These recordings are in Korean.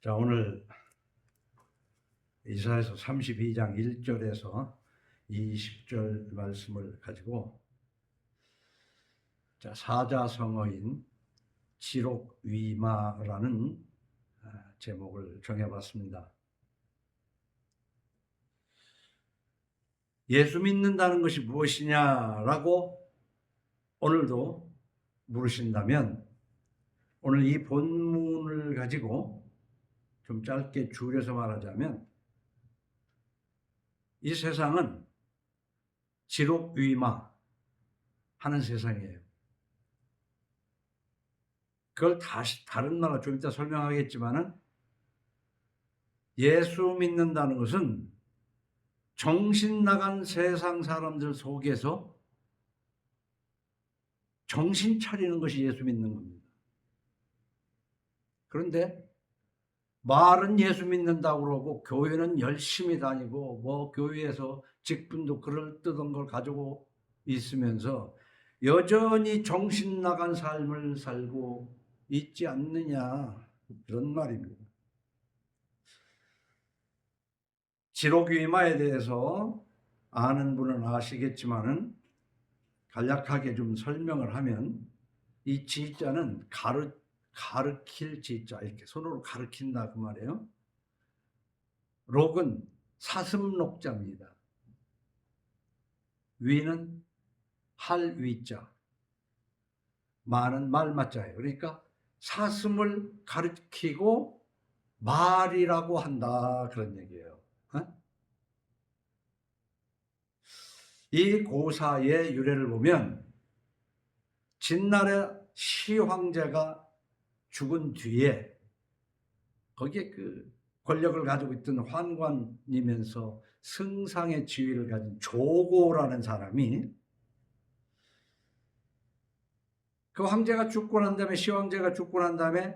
자, 오늘 이사야서 32장 1절에서 20절 말씀을 가지고 사자성어인 지록위마라는 제목을 정해봤습니다. 예수 믿는다는 것이 무엇이냐라고 오늘도 물으신다면 오늘 이 본문을 가지고 좀 짧게 줄여서 말하자면 이 세상은 지록위마 하는 세상이에요. 그걸 다른 나라 좀 이따 설명하겠지만은 예수 믿는다는 것은 정신 나간 세상 사람들 속에서 정신 차리는 것이 예수 믿는 겁니다. 그런데 말은 예수 믿는다고 그러고 교회는 열심히 다니고 뭐 교회에서 직분도 그럴듯한 걸 가지고 있으면서 여전히 정신 나간 삶을 살고 있지 않느냐, 그런 말입니다. 지록위마에 대해서 아는 분은 아시겠지만은 간략하게 좀 설명을 하면 이 지자는 가르칠 지자, 이렇게 손으로 가르친다 그 말이에요. 록은 사슴록자입니다. 위는 할위자, 마는 말맞자예요. 그러니까 사슴을 가르치고 말이라고 한다, 그런 얘기예요. 이 고사의 유래를 보면 진나라 시황제가 죽은 뒤에 거기에 그 권력을 가지고 있던 환관이면서 승상의 지위를 가진 조고라는 사람이 그 황제가 죽고 난 다음에, 시황제가 죽고 난 다음에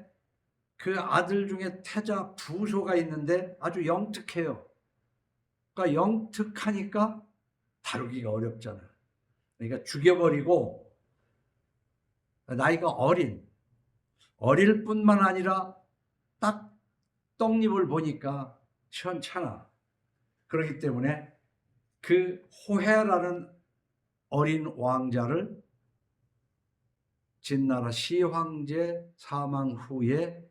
그 아들 중에 태자 부소가 있는데 아주 영특해요. 그러니까 영특하니까 다루기가 어렵잖아요. 그러니까 죽여버리고 나이가 어릴 뿐만 아니라 딱 떡잎을 보니까 시원찮아. 그렇기 때문에 그 호해라는 어린 왕자를 진나라 시황제 사망 후에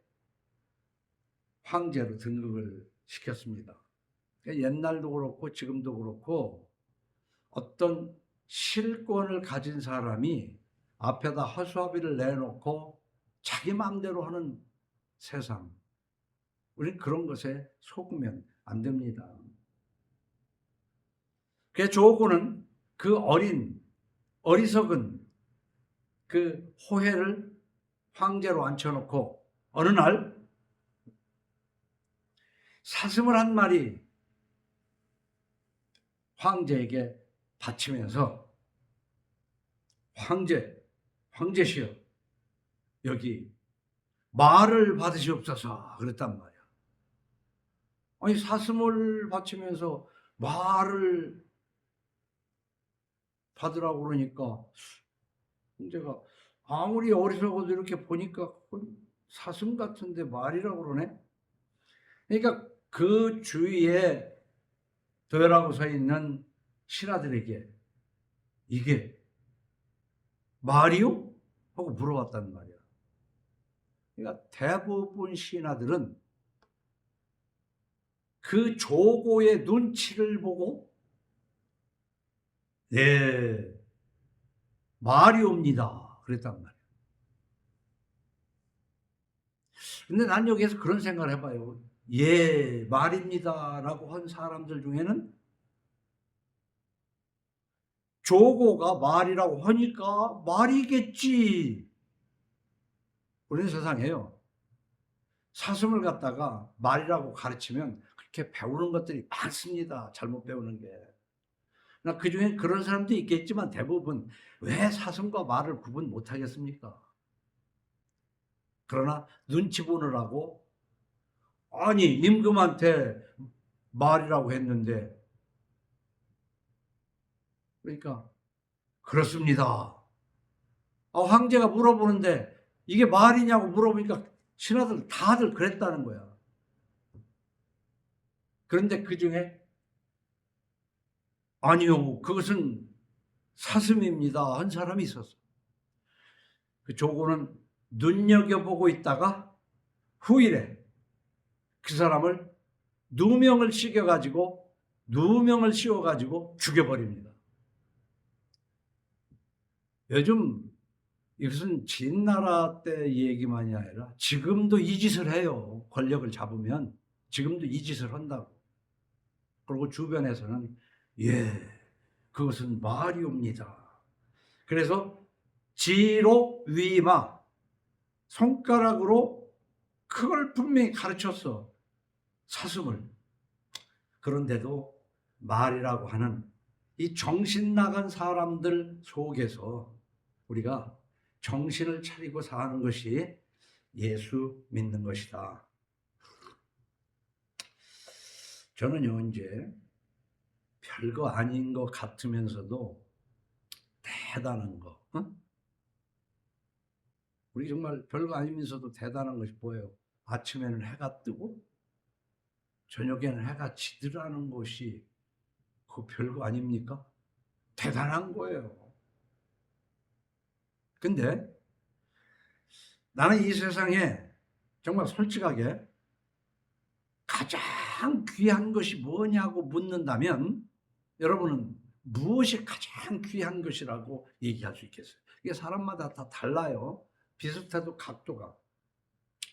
황제로 등극을 시켰습니다. 그러니까 옛날도 그렇고 지금도 그렇고 어떤 실권을 가진 사람이 앞에다 허수아비를 내놓고 자기 마음대로 하는 세상, 우리는 그런 것에 속으면 안 됩니다. 그래서 조고는 그 어리석은 그 호해를 황제로 앉혀놓고 어느 날 사슴을 한 마리 황제에게 바치면서 황제시여, 여기 말을 받으시옵소서 그랬단 말이야. 아니, 사슴을 바치면서 말을 받으라고 그러니까 황제가 아무리 어리석어도 이렇게 보니까 사슴 같은데 말이라고 그러네. 그러니까 그 주위에 도열하고 서 있는 신하들에게 이게 말이요? 하고 물어봤단 말이야. 그러니까 대부분 신하들은 그 조고의 눈치를 보고 네, 말이옵니다 그랬단 말이야. 근데 난 여기에서 그런 생각을 해봐요. 예, 말입니다 라고 한 사람들 중에는 조고가 말이라고 하니까 말이겠지. 우리는 세상에요, 사슴을 갖다가 말이라고 가르치면 그렇게 배우는 것들이 많습니다. 잘못 배우는 게. 그 중에 그런 사람도 있겠지만 대부분 왜 사슴과 말을 구분 못하겠습니까? 그러나 눈치 보느라고, 아니 임금한테 말이라고 했는데, 그러니까 그렇습니다. 황제가 물어보는데 이게 말이냐고 물어보니까 신하들 다들 그랬다는 거야. 그런데 그 중에 아니요, 그것은 사슴입니다 한 사람이 있었어. 그 조고는 눈여겨보고 있다가 후일에 그 사람을 누명을 씌워가지고 죽여버립니다. 요즘 이것은 진나라 때 얘기만이 아니라 지금도 이 짓을 해요. 권력을 잡으면 지금도 이 짓을 한다고. 그리고 주변에서는 그것은 말이옵니다. 그래서 지로 위마, 손가락으로 그걸 분명히 가르쳤어. 사슴을. 그런데도 말이라고 하는 이 정신 나간 사람들 속에서 우리가 정신을 차리고 사는 것이 예수 믿는 것이다. 저는요, 이제 별거 아닌 것 같으면서도 대단한 거. 우리 정말 별거 아니면서도 대단한 것이 뭐예요? 아침에는 해가 뜨고 저녁에는 해가 지더라는 것이 그 별거 아닙니까? 대단한 거예요. 근데 나는 이 세상에 정말 솔직하게 가장 귀한 것이 뭐냐고 묻는다면 여러분은 무엇이 가장 귀한 것이라고 얘기할 수 있겠어요? 이게 사람마다 다 달라요. 비슷해도 각도가.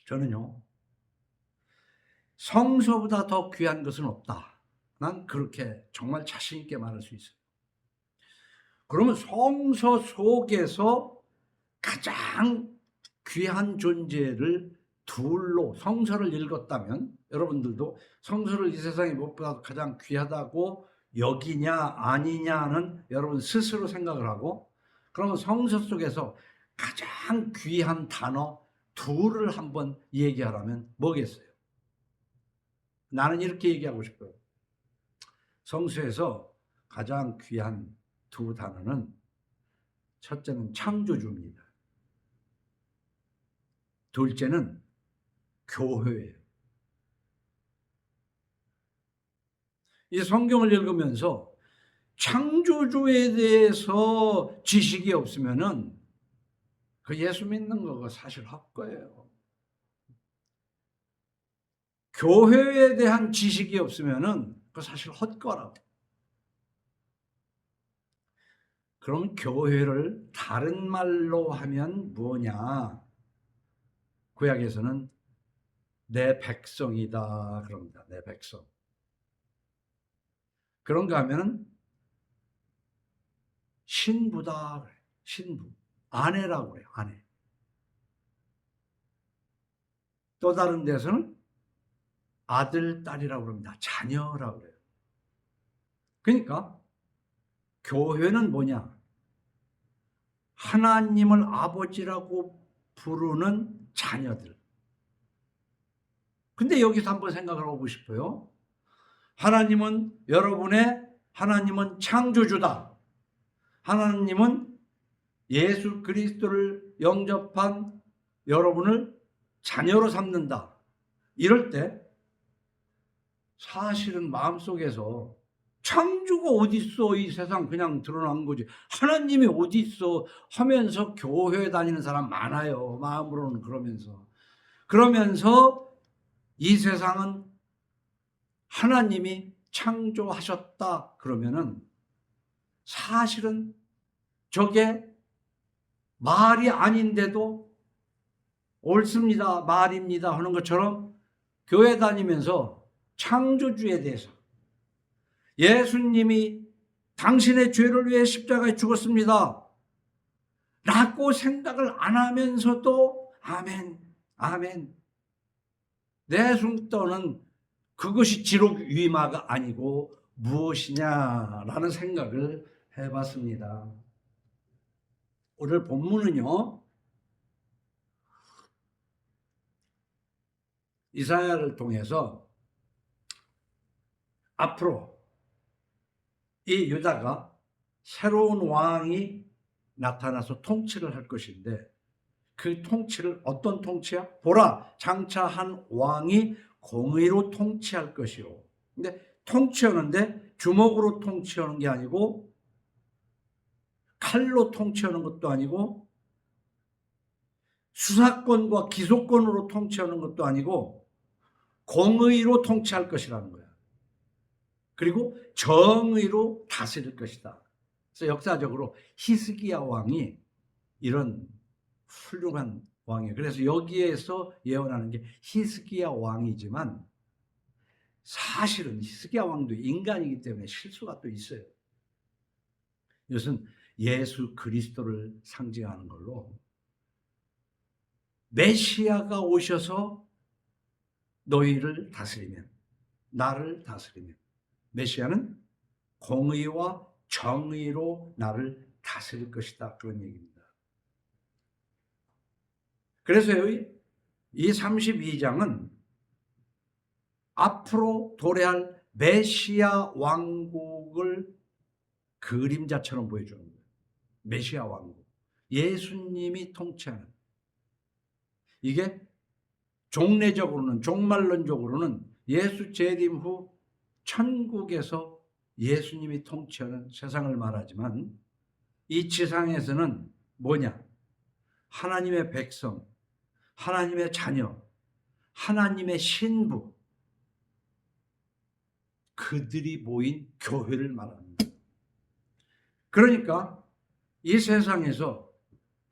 저는요, 성서보다 더 귀한 것은 없다. 난 그렇게 정말 자신 있게 말할 수 있어요. 그러면 성서 속에서 가장 귀한 존재를 둘로 성서를 읽었다면 여러분들도 성서를 이 세상에 무엇보다 가장 귀하다고 여기냐 아니냐는 여러분 스스로 생각을 하고, 그러면 성서 속에서 가장 귀한 단어 둘을 한번 얘기하라면 뭐겠어요? 나는 이렇게 얘기하고 싶어요. 성서에서 가장 귀한 두 단어는 첫째는 창조주입니다. 둘째는 교회예요. 이 성경을 읽으면서 창조주에 대해서 지식이 없으면은 그 예수 믿는 거가 사실 헛거예요. 교회에 대한 지식이 없으면은 그 사실 헛거라고. 그럼 교회를 다른 말로 하면 뭐냐? 구약에서는 내 백성이다 그럽니다. 내 백성. 그런가 하면은 신부다 그래요. 신부. 아내라고 그래요. 아내. 또 다른 데서는 아들, 딸이라고 그럽니다. 자녀라고 그래요. 그러니까 교회는 뭐냐? 하나님을 아버지라고 부르는 자녀들. 근데 여기서 한번 생각을 하고 싶어요. 하나님은 하나님은 창조주다. 하나님은 예수 그리스도를 영접한 여러분을 자녀로 삼는다. 이럴 때 사실은 마음속에서 창조가 어디 있어? 이 세상 그냥 드러난 거지. 하나님이 어디 있어? 하면서 교회 다니는 사람 많아요. 마음으로는 그러면서 이 세상은 하나님이 창조하셨다 그러면은 사실은 저게 말이 아닌데도 옳습니다, 말입니다 하는 것처럼 교회 다니면서 창조주에 대해서 예수님이 당신의 죄를 위해 십자가에 죽었습니다 라고 생각을 안 하면서도 아멘, 아멘. 내 숨떠는 그것이 지록 위마가 아니고 무엇이냐라는 생각을 해봤습니다. 오늘 본문은요, 이사야를 통해서 앞으로 이 유다가 새로운 왕이 나타나서 통치를 할 것인데 그 통치를 어떤 통치야? 보라, 장차 한 왕이 공의로 통치할 것이요. 근데 통치하는데 주먹으로 통치하는 게 아니고 칼로 통치하는 것도 아니고 수사권과 기소권으로 통치하는 것도 아니고 공의로 통치할 것이라는 거야. 그리고 정의로 다스릴 것이다. 그래서 역사적으로 히스기야 왕이 이런 훌륭한 왕이에요. 그래서 여기에서 예언하는 게 히스기야 왕이지만 사실은 히스기야 왕도 인간이기 때문에 실수가 또 있어요. 이것은 예수 그리스도를 상징하는 걸로 메시아가 오셔서 너희를 다스리면, 나를 다스리면, 메시아는 공의와 정의로 나를 다스릴 것이다. 그런 얘기입니다. 그래서 이 32장은 앞으로 도래할 메시아 왕국을 그림자처럼 보여주는 거예요. 메시아 왕국. 예수님이 통치하는. 이게 종례적으로는, 종말론적으로는 예수 재림 후 천국에서 예수님이 통치하는 세상을 말하지만 이 지상에서는 뭐냐? 하나님의 백성, 하나님의 자녀, 하나님의 신부, 그들이 모인 교회를 말합니다. 그러니까 이 세상에서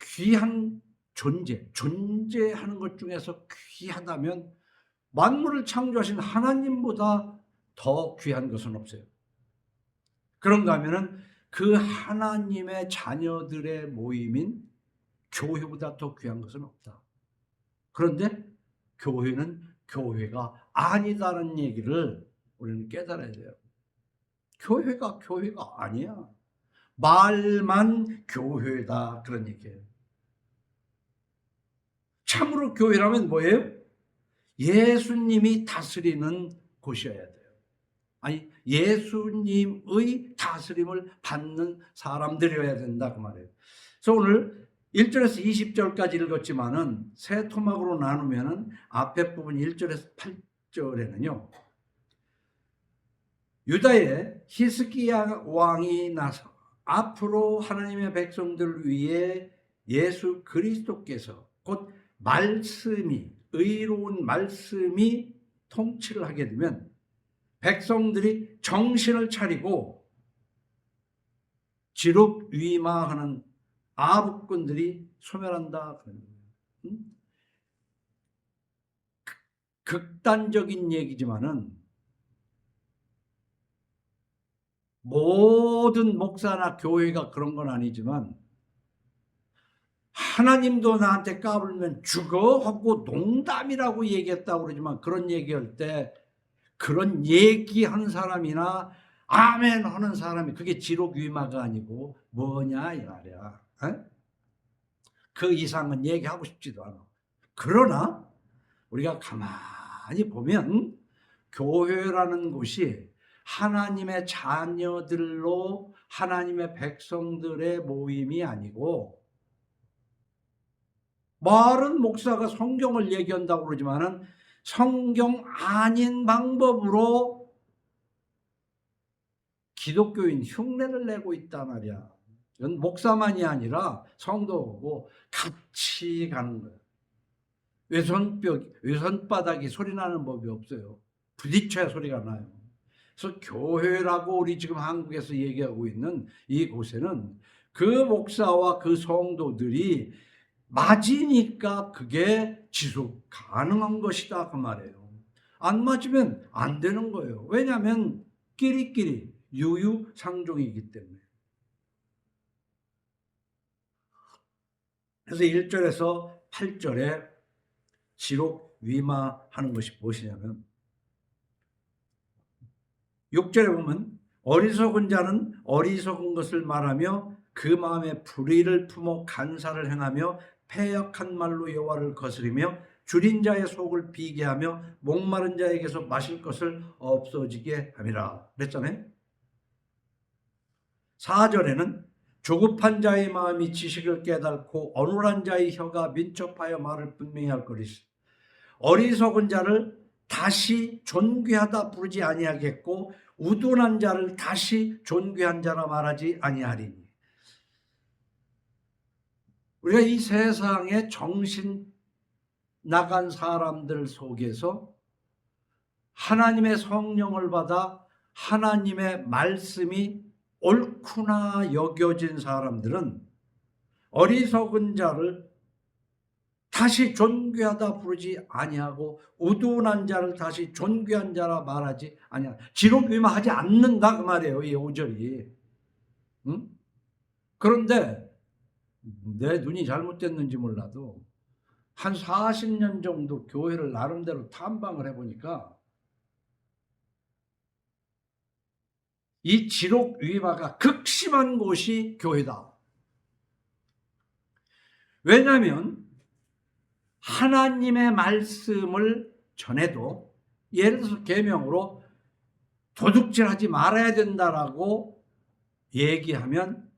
귀한 존재하는 것 중에서 귀하다면 만물을 창조하신 하나님보다 더 귀한 것은 없어요. 그런가 하면은 그 하나님의 자녀들의 모임인 교회보다 더 귀한 것은 없다. 그런데 교회는 교회가 아니다는 얘기를 우리는 깨달아야 돼요. 교회가 아니야. 말만 교회다, 그런 얘기예요. 참으로 교회라면 뭐예요? 예수님이 다스리는 곳이어야 돼요. 아니, 예수님의 다스림을 받는 사람들이어야 된다, 그 말이에요. 그래서 오늘 1절에서 20절까지 읽었지만은 세 토막으로 나누면은 앞에 부분 1절에서 8절에는요, 유다의 히스기야 왕이 나서 앞으로 하나님의 백성들을 위해 예수 그리스도께서 곧 말씀이, 의로운 말씀이 통치를 하게 되면 백성들이 정신을 차리고 지륵위마하는 아부꾼들이 소멸한다. 극단적인 얘기지만은 모든 목사나 교회가 그런 건 아니지만 하나님도 나한테 까불면 죽어 하고 농담이라고 얘기했다고 그러지만 그런 얘기할 때 그런 얘기하는 사람이나 아멘 하는 사람이 그게 지록위마가 아니고 뭐냐 이 말이야. 에? 그 이상은 얘기하고 싶지도 않아. 그러나 우리가 가만히 보면 교회라는 곳이 하나님의 자녀들로 하나님의 백성들의 모임이 아니고, 말은 목사가 성경을 얘기한다고 그러지만은 성경 아닌 방법으로 기독교인 흉내를 내고 있단 말이야. 이건 목사만이 아니라 성도고 같이 가는 거야. 외손바닥이 소리 나는 법이 없어요. 부딪혀야 소리가 나요. 그래서 교회라고 우리 지금 한국에서 얘기하고 있는 이곳에는 그 목사와 그 성도들이 맞으니까 그게 지속 가능한 것이다, 그 말이에요. 안 맞으면 안 되는 거예요. 왜냐하면 끼리끼리 유유상종이기 때문에. 그래서 1절에서 8절에 지록위마하는 것이 무엇이냐면 6절에 보면 어리석은 자는 어리석은 것을 말하며 그 마음에 불의를 품어 간사를 행하며 패역한 말로 여호와를 거스리며 줄인 자의 속을 비게 하며 목마른 자에게서 마실 것을 없어지게 함이라 그랬잖아요. 4절에는 조급한 자의 마음이 지식을 깨닫고 어눌한 자의 혀가 민첩하여 말을 분명히 할 것이다. 어리석은 자를 다시 존귀하다 부르지 아니하겠고 우둔한 자를 다시 존귀한 자라 말하지 아니하리니. 우리가 이 세상에 정신 나간 사람들 속에서 하나님의 성령을 받아 하나님의 말씀이 옳구나 여겨진 사람들은 어리석은 자를 다시 존귀하다 부르지 아니하고 우둔한 자를 다시 존귀한 자라 말하지 아니하. 지록위임하지 않는다 그 말이에요. 이 5절이. 응? 그런데 내 눈이 잘못됐는지 몰라도 한 40년 정도 교회를 나름대로 탐방을 해보니까 이 지록위임화가 극심한 곳이 교회다. 왜냐하면 하나님의 말씀을 전해도 예를 들어서 계명으로 도둑질하지 말아야 된다라고 얘기하면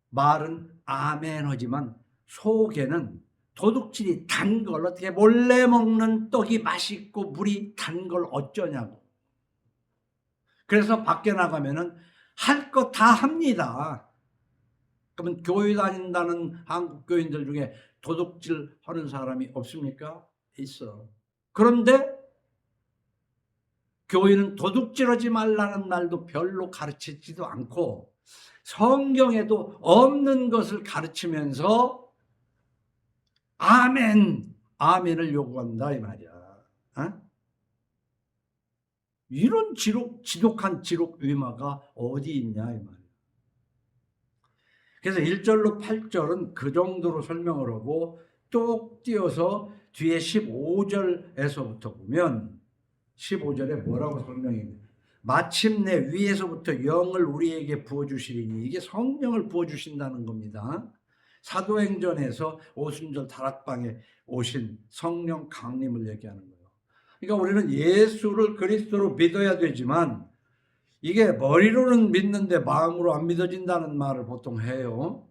말은 아멘 하지만 속에는 도둑질이 단 걸 어떻게 몰래 먹는 떡이 맛있고 물이 단 걸 어쩌냐고. 그래서 밖에 나가면은 할 거 다 합니다. 그러면 교회 다닌다는 한국 교인들 중에 도둑질 하는 사람이 없습니까? 있어. 그런데 교회는 도둑질하지 말라는 말도 별로 가르치지도 않고 성경에도 없는 것을 가르치면서 아멘, 아멘을 요구한다 이 말이야. 어? 이런 지독한 지록위임화가 어디 있냐 이 말이야. 그래서 1절로 8절은 그 정도로 설명을 하고 또 띄어서 뒤에 15절에서부터 보면 15절에 뭐라고 설명해요? 마침내 위에서부터 영을 우리에게 부어주시리니. 이게 성령을 부어주신다는 겁니다. 사도행전에서 오순절 다락방에 오신 성령 강림을 얘기하는 거예요. 그러니까 우리는 예수를 그리스도로 믿어야 되지만 이게 머리로는 믿는데 마음으로 안 믿어진다는 말을 보통 해요.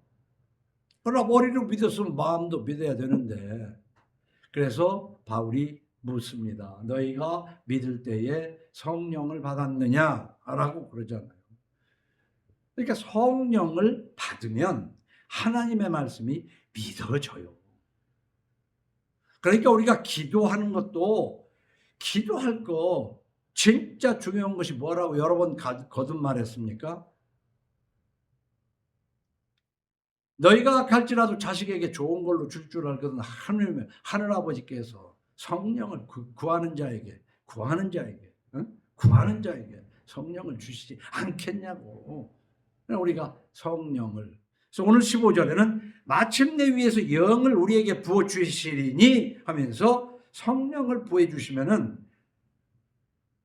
그러나 머리로 믿었으면 마음도 믿어야 되는데, 그래서 바울이 묻습니다. 너희가 믿을 때에 성령을 받았느냐라고 그러잖아요. 그러니까 성령을 받으면 하나님의 말씀이 믿어져요. 그러니까 우리가 기도하는 것도 기도할 거 진짜 중요한 것이 뭐라고 여러 번 거듭말했습니까? 너희가 악할지라도 자식에게 좋은 걸로 줄 줄 알거든 하늘 아버지께서 성령을 구하는 자에게 성령을 주시지 않겠냐고. 우리가 성령을. 그래서 오늘 15절에는 마침내 위에서 영을 우리에게 부어 주시리니 하면서 성령을 부어 주시면은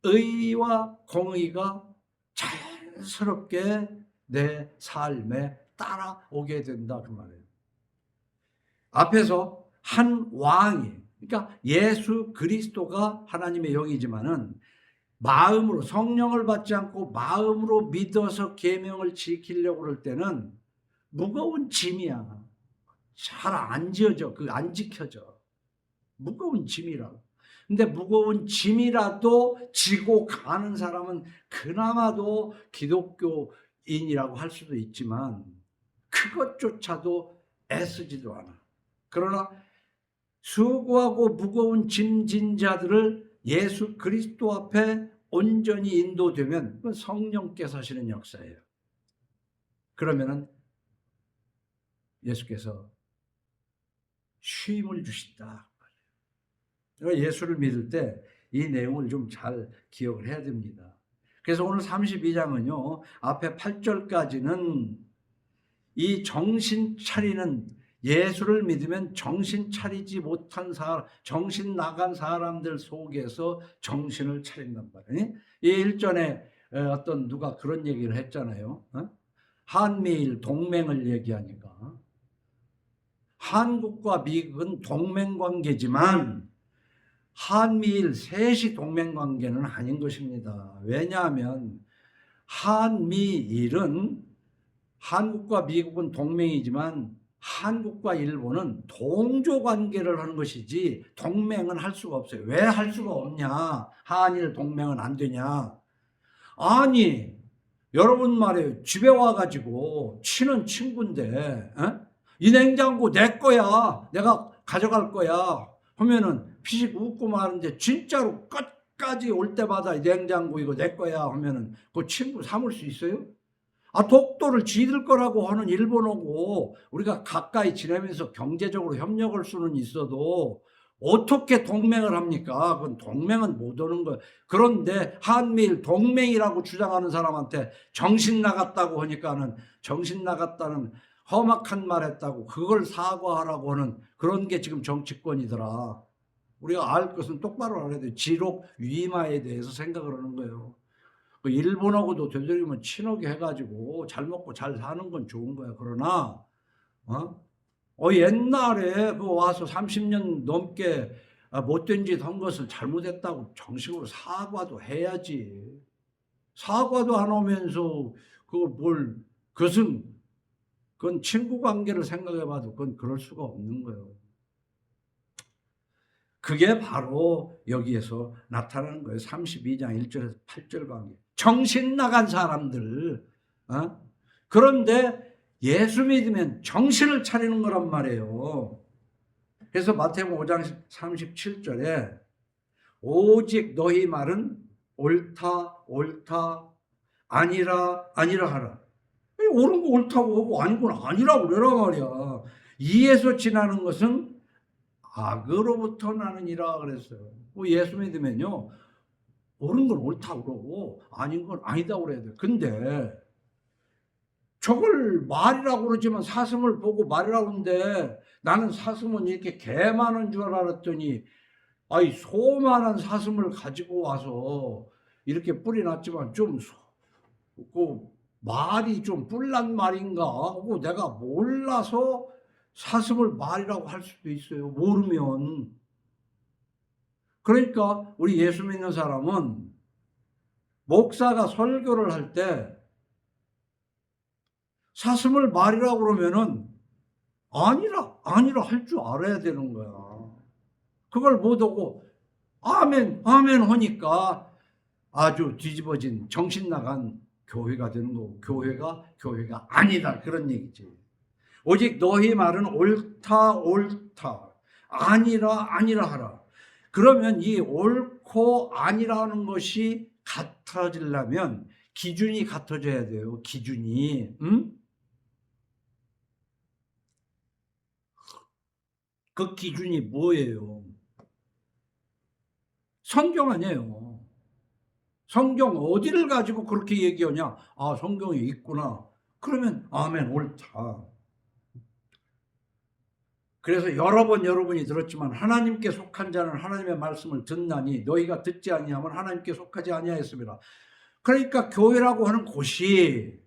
의와 공의가 자연스럽게 내 삶에 따라오게 된다 그 말이에요. 앞에서 한 왕이, 그러니까 예수 그리스도가 하나님의 영이지만은 마음으로 성령을 받지 않고 마음으로 믿어서 계명을 지키려고 그럴 때는 무거운 짐이야. 잘 안 지어져. 안 지켜져. 무거운 짐이라고. 근데 무거운 짐이라도 지고 가는 사람은 그나마도 기독교인이라고 할 수도 있지만 그것조차도 애쓰지도 않아. 그러나 수고하고 무거운 짐진 자들을 예수 그리스도 앞에 온전히 인도되면 그건 성령께서 하시는 역사예요. 그러면은 예수께서 쉼을 주신다. 예수를 믿을 때 이 내용을 좀 잘 기억을 해야 됩니다. 그래서 오늘 32장은요, 앞에 8절까지는 이 정신 차리는, 예수를 믿으면 정신 차리지 못한 사람, 정신 나간 사람들 속에서 정신을 차린단 말이에요. 이 일전에 어떤 누가 그런 얘기를 했잖아요. 한미일 동맹을 얘기하니까 한국과 미국은 동맹관계지만 한미일 셋이 동맹관계는 아닌 것입니다. 왜냐하면 한미일은 한국과 미국은 동맹이지만 한국과 일본은 동조 관계를 하는 것이지 동맹은 할 수가 없어요. 왜 할 수가 없냐? 한일 동맹은 안 되냐? 아니, 여러분 말이에요. 집에 와가지고 친한 친구인데, 이 냉장고 내 거야. 내가 가져갈 거야. 하면은 피식 웃고 마는데 진짜로 끝까지 올 때마다 이 냉장고 이거 내 거야 하면은 그 친구 삼을 수 있어요? 독도를 지들 거라고 하는 일본하고 우리가 가까이 지내면서 경제적으로 협력할 수는 있어도 어떻게 동맹을 합니까? 그건 동맹은 못 오는 거예요. 그런데 한미일 동맹이라고 주장하는 사람한테 정신 나갔다고 하니까는 정신 나갔다는 험악한 말 했다고 그걸 사과하라고 하는 그런 게 지금 정치권이더라. 우리가 알 것은 똑바로 알아야 돼요. 지록 위마에 대해서 생각을 하는 거예요. 일본하고도 되도록이면 친하게 해가지고 잘 먹고 잘 사는 건 좋은 거야. 그러나 옛날에 와서 30년 넘게 못된 짓 한 것을 잘못했다고 정식으로 사과도 해야지. 사과도 안 하면서 그건 친구 관계를 생각해봐도 그건 그럴 수가 없는 거예요. 그게 바로 여기에서 나타나는 거예요. 32장 1절에서 8절 관계. 정신 나간 사람들. 그런데 예수 믿으면 정신을 차리는 거란 말이에요. 그래서 마태복음 5장 37절에 오직 너희 말은 옳다 옳다 아니라 아니라 하라. 옳은 거 옳다고 하고 아닌 건 아니라고 그러란 말이야. 이에서 지나는 것은 악으로부터 나느니라 그랬어요. 예수 믿으면요 옳은 건 옳다고 그러고 아닌 건 아니다고 그래야 돼요. 근데 저걸 말이라고 그러지만 사슴을 보고 말이라고 하는데 나는 사슴은 이렇게 개 많은 줄 알았더니 소만한 사슴을 가지고 와서 이렇게 뿌리 놨지만 말이 좀 뿔난 말인가 하고 내가 몰라서 사슴을 말이라고 할 수도 있어요. 모르면. 그러니까 우리 예수 믿는 사람은 목사가 설교를 할 때 사슴을 말이라고 그러면은 아니라 할 줄 알아야 되는 거야. 그걸 못하고 아멘 하니까 아주 뒤집어진 정신 나간 교회가 되는 거고 교회가 아니다 그런 얘기지. 오직 너희 말은 옳다 아니라 하라. 그러면 이 옳고 아니라는 것이 같아지려면 기준이 같아져야 돼요. 기준이. 그 기준이 뭐예요? 성경 아니에요. 성경 어디를 가지고 그렇게 얘기하냐? 성경이 있구나. 그러면 아멘 옳다. 그래서 여러 번 여러분이 들었지만 하나님께 속한 자는 하나님의 말씀을 듣나니 너희가 듣지 아니하면 하나님께 속하지 아니하였습니다. 그러니까 교회라고 하는 곳이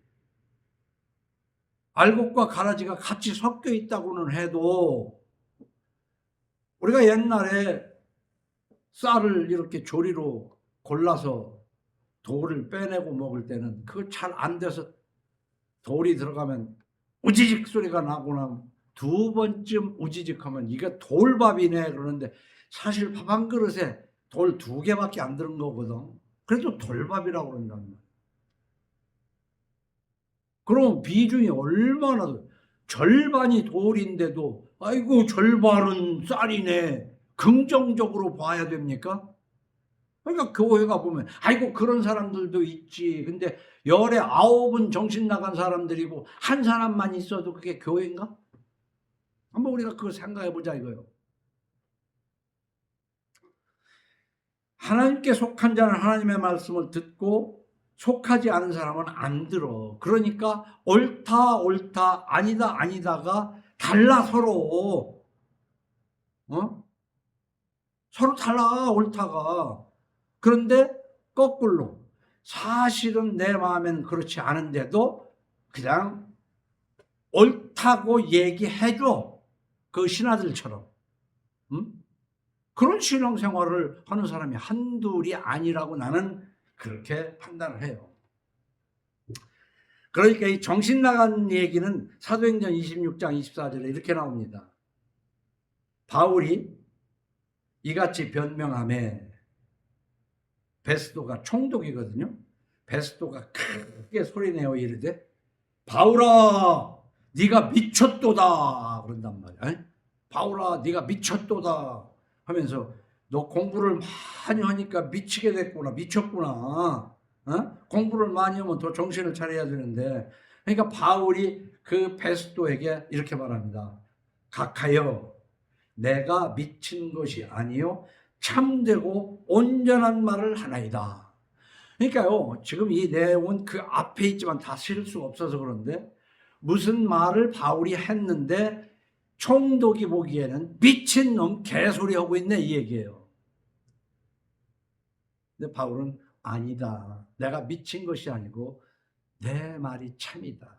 알곡과 가라지가 같이 섞여 있다고는 해도 우리가 옛날에 쌀을 이렇게 조리로 골라서 돌을 빼내고 먹을 때는 그거 잘 안 돼서 돌이 들어가면 우지직 소리가 나고 나면 두 번쯤 우지직하면 이게 돌밥이네 그러는데 사실 밥 한 그릇에 돌 2개밖에 안 들은 거거든. 그래도 돌밥이라고 그런단 말이야. 그럼 비중이 얼마나 절반이 돌인데도 아이고 절반은 쌀이네 긍정적으로 봐야 됩니까? 그러니까 교회가 보면 아이고 그런 사람들도 있지. 근데 열에 9은 정신 나간 사람들이고 한 사람만 있어도 그게 교회인가? 한번 우리가 그걸 생각해 보자 이거요. 하나님께 속한 자는 하나님의 말씀을 듣고 속하지 않은 사람은 안 들어. 그러니까 옳다 아니다가 달라 서로. 서로 달라 옳다가. 그런데 거꾸로 사실은 내 마음엔 그렇지 않은데도 그냥 옳다고 얘기해줘. 그 신하들처럼. 그런 신앙생활을 하는 사람이 한둘이 아니라고 나는 그렇게 판단을 해요. 그러니까 이 정신 나간 얘기는 사도행전 26장 24절에 이렇게 나옵니다. 바울이 이같이 변명하매, 베스도가 총독이거든요. 베스도가 크게 소리내어 이르되 바울아 네가 미쳤도다 그런단 말이야. 바울아 네가 미쳤도다 하면서 너 공부를 많이 하니까 미치게 됐구나, 미쳤구나. 공부를 많이 하면 더 정신을 차려야 되는데. 그러니까 바울이 그 베스도에게 이렇게 말합니다. 각하여 내가 미친 것이 아니요 참되고 온전한 말을 하나이다. 그러니까요, 지금 이 내용은 그 앞에 있지만 다 실을 수가 없어서 그런데 무슨 말을 바울이 했는데 총독이 보기에는 미친놈 개소리하고 있네 이 얘기예요. 근데 바울은 아니다. 내가 미친 것이 아니고 내 말이 참이다.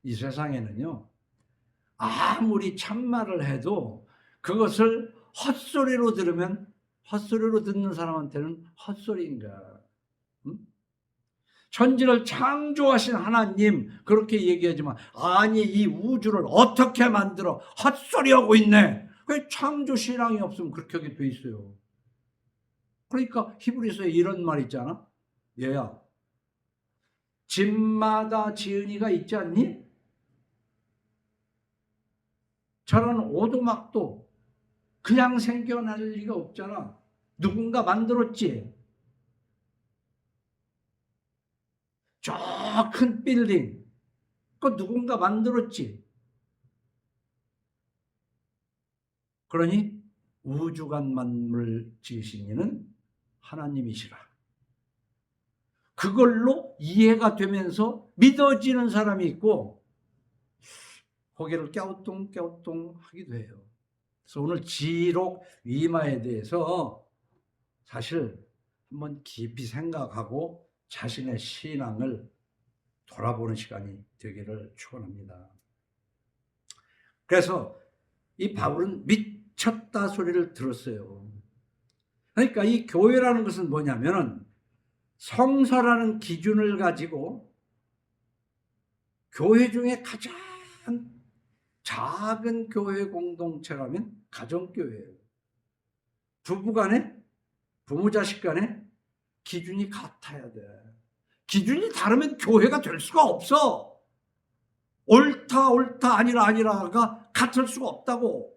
이 세상에는요, 아무리 참말을 해도 그것을 헛소리로 들으면 헛소리로 듣는 사람한테는 헛소리인가. 천지를 창조하신 하나님 그렇게 얘기하지만 아니 이 우주를 어떻게 만들어 헛소리하고 있네. 왜 창조신앙이 없으면 그렇게 하게 돼 있어요. 그러니까 히브리서에 이런 말 있잖아. 얘야 집마다 지은이가 있지 않니? 저런 오두막도 그냥 생겨날 리가 없잖아. 누군가 만들었지. 저 큰 빌딩 그 누군가 만들었지. 그러니 우주간 만물 지으신 이는 하나님이시라. 그걸로 이해가 되면서 믿어지는 사람이 있고 고개를 깨우뚱깨우뚱 하기도 해요. 그래서 오늘 지록 위마에 대해서 사실 한번 깊이 생각하고 자신의 신앙을 돌아보는 시간이 되기를 축원합니다. 그래서 이 바울은 미쳤다 소리를 들었어요. 그러니까 이 교회라는 것은 뭐냐면 성서라는 기준을 가지고 교회 중에 가장 작은 교회 공동체라면 가정교회예요. 부부간에, 부모 자식 간에 기준이 같아야 돼. 기준이 다르면 교회가 될 수가 없어. 옳다 아니라가 같을 수가 없다고.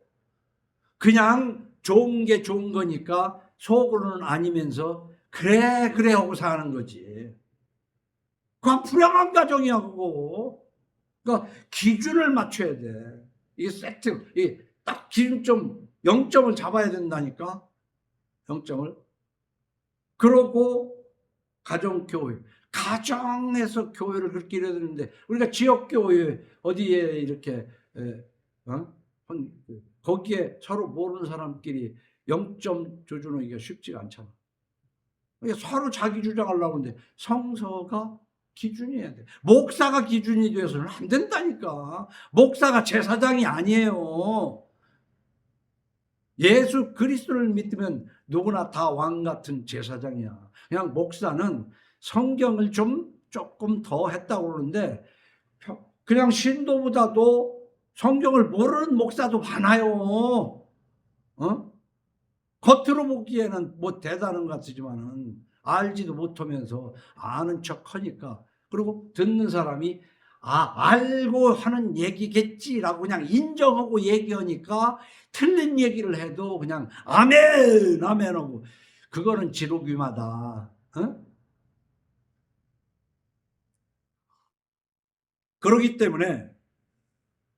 그냥 좋은 게 좋은 거니까 속으로는 아니면서 그래 하고 사는 거지. 그건 불행한 가정이야 그거. 그러니까 기준을 맞춰야 돼. 이게 세트, 이게 딱 기준점 0점을 잡아야 된다니까. 0점을. 그러고 가정교회, 가정에서 교회를 그렇게 이뤄야 되는데 우리가 지역교회 어디에 이렇게 거기에 서로 모르는 사람끼리 0점 조준하기가 쉽지가 않잖아. 서로 자기 주장하려고 하는데 성서가 기준이어야 돼. 목사가 기준이 되어서는 안 된다니까. 목사가 제사장이 아니에요. 예수 그리스도를 믿으면 누구나 다 왕 같은 제사장이야. 그냥 목사는 성경을 조금 더 했다고 그러는데 그냥 신도보다도 성경을 모르는 목사도 많아요. 겉으로 보기에는 뭐 대단한 것 같지만은 알지도 못하면서 아는 척 하니까. 그리고 듣는 사람이 알고 하는 얘기겠지라고 그냥 인정하고 얘기하니까 틀린 얘기를 해도 그냥 아멘 하고 그거는 지록위마다. 그러기 때문에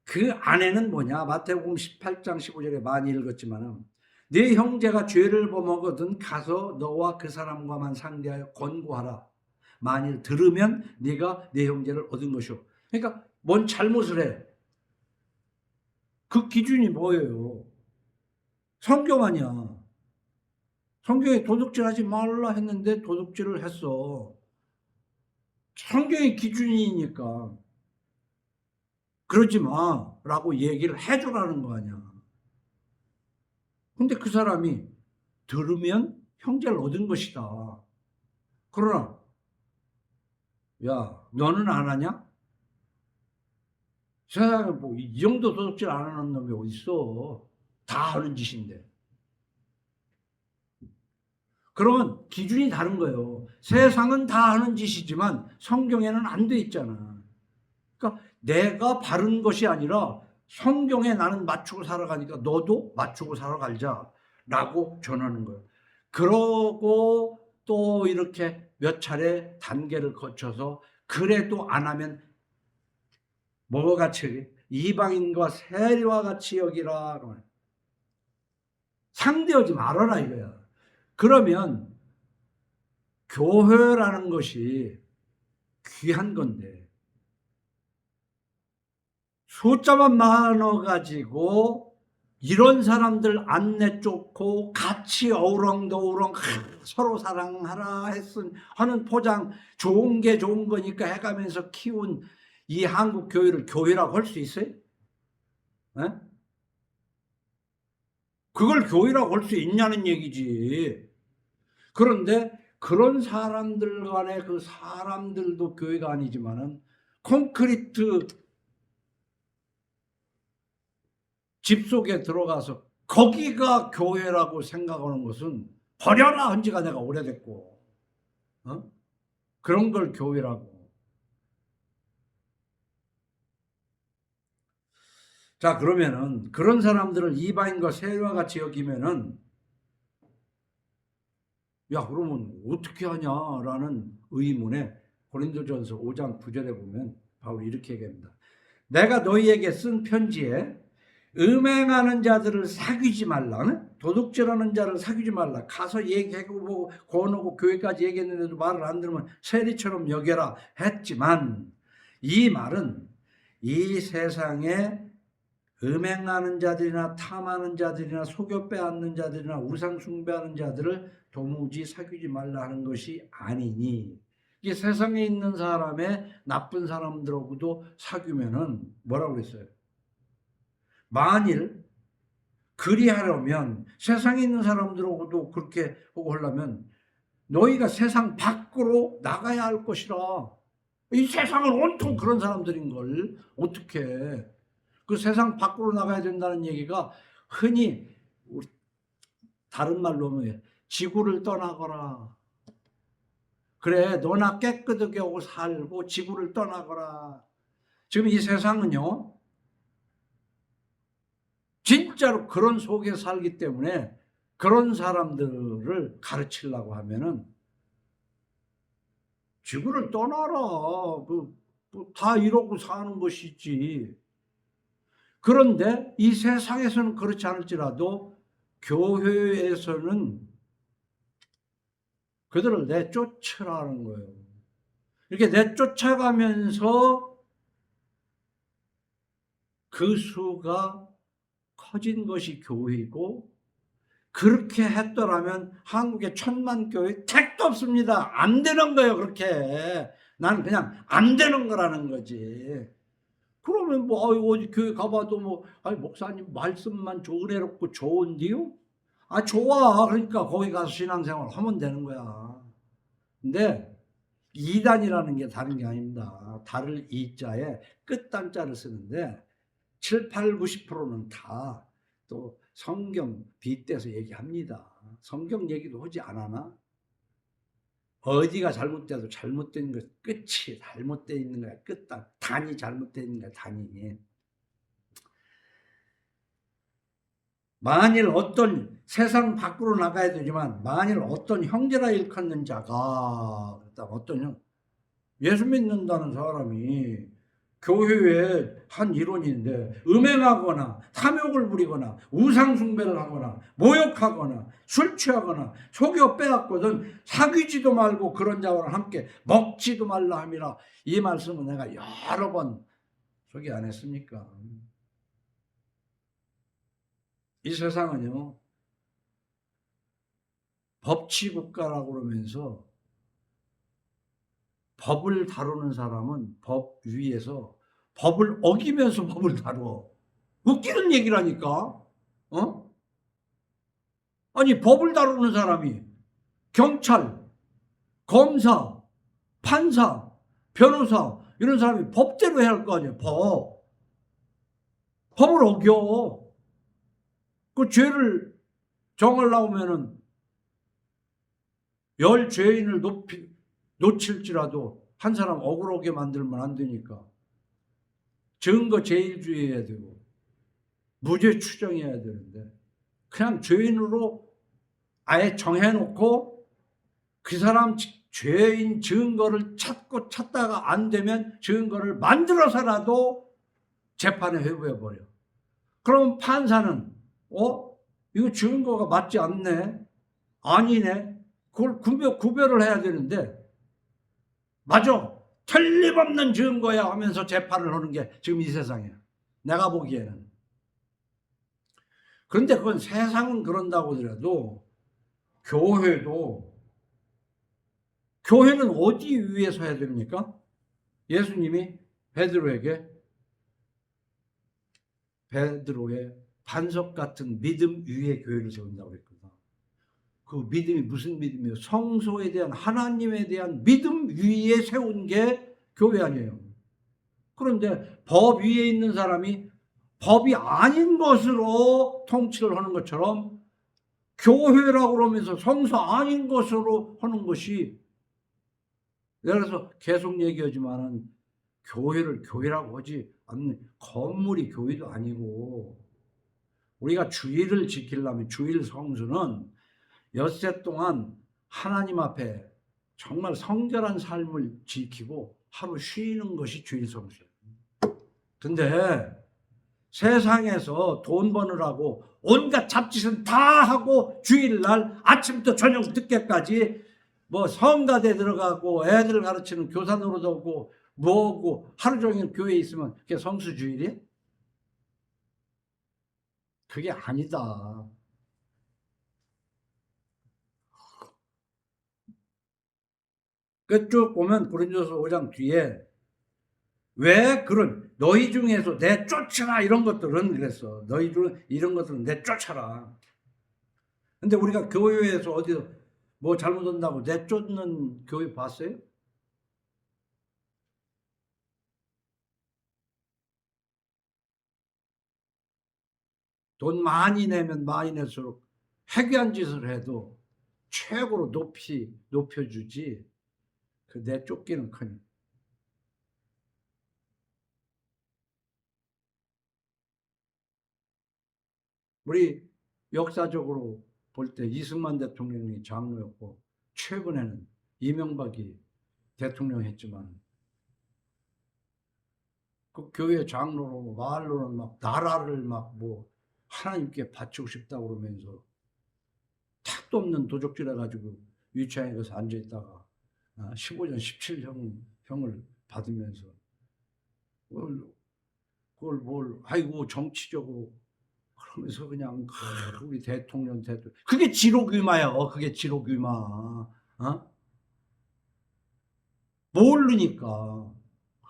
그 안에는 뭐냐? 마태복음 18장 15절에 많이 읽었지만은 네 형제가 죄를 범하거든 가서 너와 그 사람과만 상대하여 권고하라. 만일 들으면 네가 네 형제를 얻은 것이오. 그러니까 뭔 잘못을 해. 그 기준이 뭐예요? 성경 아니야. 성경에 도둑질하지 말라 했는데 도둑질을 했어. 성경의 기준이니까 그러지 마라고 얘기를 해주라는 거 아니야. 근데 그 사람이 들으면 형제를 얻은 것이다. 그러나 야, 너는 안 하냐? 세상에 뭐 이 정도 도둑질 안 하는 놈이 어딨어. 다 하는 짓인데. 그러면 기준이 다른 거예요. 세상은 다 하는 짓이지만 성경에는 안 돼 있잖아. 그러니까 내가 바른 것이 아니라 성경에 나는 맞추고 살아가니까 너도 맞추고 살아가자라고 전하는 거예요. 그러고 또 이렇게 몇 차례 단계를 거쳐서 그래도 안 하면 뭐와 같이 이방인과 세리와 같이 여기라. 상대하지 말아라 이거야. 그러면 교회라는 것이 귀한 건데 숫자만 많아가지고 이런 사람들 안 내쫓고 같이 어우렁더우렁 서로 사랑하라 하는 포장 좋은 게 좋은 거니까 해가면서 키운 이 한국 교회를 교회라고 할 수 있어요? 에? 그걸 교회라고 할 수 있냐는 얘기지. 그런데 그런 사람들 간에 그 사람들도 교회가 아니지만은 콘크리트 집 속에 들어가서 거기가 교회라고 생각하는 것은 버려라 한 지가 내가 오래됐고, 그런 걸 교회라고. 자, 그러면은 그런 사람들을 이방인과 세리와 같이 여기면은 야, 그러면 어떻게 하냐라는 의문에 고린도전서 5장 9절에 보면 바울이 이렇게 얘기합니다. 내가 너희에게 쓴 편지에 음행하는 자들을 사귀지 말라, 도둑질하는 자를 사귀지 말라, 가서 얘기하고 권하고 교회까지 얘기했는데도 말을 안 들으면 세리처럼 여겨라 했지만, 이 말은 이 세상에 음행하는 자들이나 탐하는 자들이나 속여 빼앗는 자들이나 우상 숭배하는 자들을 도무지 사귀지 말라 하는 것이 아니니, 이 세상에 있는 사람의 나쁜 사람들하고도 사귀면은 뭐라고 했어요? 만일 그리하려면, 세상에 있는 사람들하고도 그렇게 하고 하려면 너희가 세상 밖으로 나가야 할 것이라. 이 세상은 온통 그런 사람들인 걸 어떻게 그 세상 밖으로 나가야 된다는 얘기가 흔히 다른 말로 하면 지구를 떠나거라. 그래, 너나 깨끗하게 하고 살고 지구를 떠나거라. 지금 이 세상은요, 진짜로 그런 속에 살기 때문에 그런 사람들을 가르치려고 하면은 지구를 떠나라. 다 이러고 사는 것이지. 그런데 이 세상에서는 그렇지 않을지라도 교회에서는 그들을 내쫓으라는 거예요. 이렇게 내쫓아가면서 그 수가 커진 것이 교회이고, 그렇게 했더라면 한국에 1000만 교회 택도 없습니다. 안 되는 거예요. 그렇게 나는 그냥 안 되는 거라는 거지. 그러면 뭐 어디 교회 가봐도 뭐 목사님 말씀만 은혜롭고 좋은데요? 좋아. 그러니까 거기 가서 신앙생활 하면 되는 거야. 근데 이단이라는 게 다른 게 아닙니다. 다를 이자에 끝단자를 쓰는데 7, 8, 90%는 다 또 성경 빗대서 얘기합니다. 성경 얘기도 하지 않았나? 어디가 잘못돼도 잘못된 것 끝이 잘못되어 있는 거야. 끝단 단이 잘못되어 있는 거야. 단이. 만일 어떤 세상 밖으로 나가야 되지만 만일 어떤 형제라 일컫는 자가, 어떤 예수 믿는다는 사람이 교회의 한 일원인데 음행하거나 탐욕을 부리거나 우상 숭배를 하거나 모욕하거나 술 취하거나 속여 빼앗거든 사귀지도 말고 그런 자와 함께 먹지도 말라 함이라. 이 말씀은 내가 여러 번 소개 안 했습니까? 이 세상은요, 법치국가라고 그러면서 법을 다루는 사람은 법 위에서 법을 어기면서 법을 다루어. 웃기는 얘기라니까. 아니, 법을 다루는 사람이 경찰, 검사, 판사, 변호사 이런 사람이 법대로 해야 할 거 아니에요. 법을 어겨. 그 죄를 정하려면은 열 죄인을 놓칠지라도 한 사람 억울하게 만들면 안 되니까 증거 제일주의해야 되고 무죄 추정해야 되는데 그냥 죄인으로 아예 정해놓고 그 사람 죄인 증거를 찾다가 안 되면 증거를 만들어서라도 재판에 회부해버려. 그럼 판사는 이거 증거가 맞지 않네, 아니네, 그걸 구별을 해야 되는데 맞아, 틀림없는 증거야 하면서 재판을 하는 게 지금 이 세상이야, 내가 보기에는. 그런데 그건 세상은 그런다고 하더라도 교회는 어디 위에서 해야 됩니까? 예수님이 베드로의 반석 같은 믿음 위에 교회를 세운다고 그랬거든. 그 믿음이 무슨 믿음이에요? 성소에 대한, 하나님에 대한 믿음 위에 세운 게 교회 아니에요. 그런데 법 위에 있는 사람이 법이 아닌 것으로 통치를 하는 것처럼 교회라고 그러면서 성소 아닌 것으로 하는 것이, 그래서 계속 얘기하지만은 교회를 교회라고 하지 않는, 건물이 교회도 아니고, 우리가 주일을 지키려면 주일 성수는 엿새 동안 하나님 앞에 정말 성결한 삶을 지키고 하루 쉬는 것이 주일 성수예요. 근데 세상에서 돈 버느라고 온갖 잡짓은 다 하고 주일날 아침부터 저녁 늦게까지 뭐 성가대 들어가고 애들 가르치는 교사 노릇 하고 뭐고 하루 종일 교회에 있으면 그게 성수주일이에요? 그게 아니다. 쭉 보면 고린도서 5장 뒤에 왜 그런 너희 중에서 내쫓으라 이런 것들은 그랬어. 너희 중 이런 것들은 내쫓아라. 근데 우리가 교회에서 어디서 뭐 잘못한다고 내쫓는 교회 봤어요? 돈 많이 내면 많이 낼수록 회개한 짓을 해도 최고로 높여주지, 그 내쫓기는 커녕. 우리 역사적으로 볼 때 이승만 대통령이 장로였고 최근에는 이명박이 대통령 했지만 그 교회 장로로 말로는 막 나라를 막 뭐 하나님께 바치고 싶다고 그러면서 택도 없는 도적질 해가지고 유치장에 가서 앉아있다가 15년 17형을 받으면서 그걸 뭘 아이고 정치적으로 그러면서 그냥 우리 대통령 그게 지록유마야. 그게 지록유마. 모르니까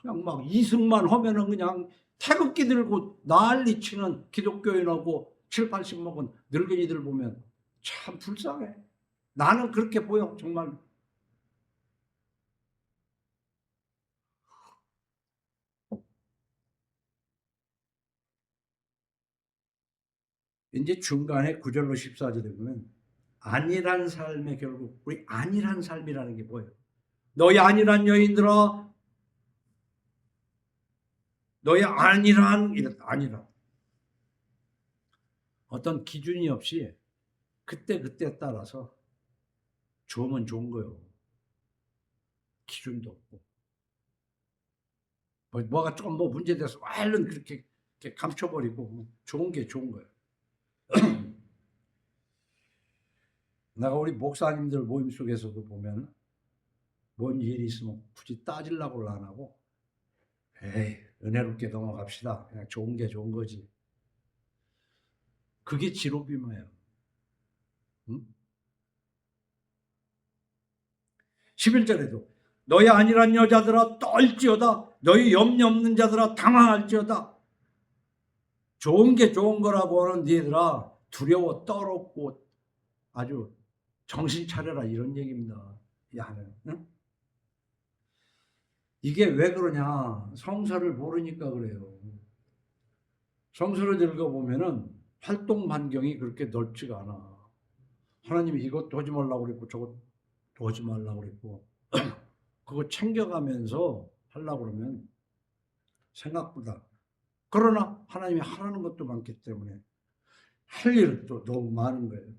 그냥 막 이승만 하면은 그냥 태극기 들고 난리치는 기독교인하고 7, 80 먹은 늙은이들 보면 참 불쌍해. 나는 그렇게 보여 정말. 이제 중간에 9절로 14절에 보면 안일한 삶의 결국, 우리 안일한 삶이라는 게 뭐예요? 너희 안일한 여인들아, 너희 안일한 어떤 기준이 없이 그때 따라서 좋으면 좋은 거예요. 기준도 없고 뭐가 조금 문제돼서 얼른 그렇게 감춰버리고 좋은 게 좋은 거예요. 내가 우리 목사님들 모임 속에서도 보면 뭔 일이 있으면 굳이 따지려고 안 하고 에이 은혜롭게 넘어갑시다. 그냥 좋은 게 좋은 거지. 그게 지로비마예요. 응? 11절에도 너희 안일한 여자들아 떨지어다, 너희 염려 없는 자들아 당황할지어다. 좋은 게 좋은 거라고 하는 니들아 두려워 떨었고 아주 정신 차려라 이런 얘기입니다. 이 안은. 응? 이게 왜 그러냐? 성서를 모르니까 그래요. 성서를 읽어보면은 활동 반경이 그렇게 넓지가 않아. 하나님이 이것도 하지 말라고 그랬고 저것도 하지 말라고 그랬고 그거 챙겨가면서 하려고 그러면 생각보다, 그러나 하나님이 하라는 것도 많기 때문에 할 일은 또 너무 많은 거예요.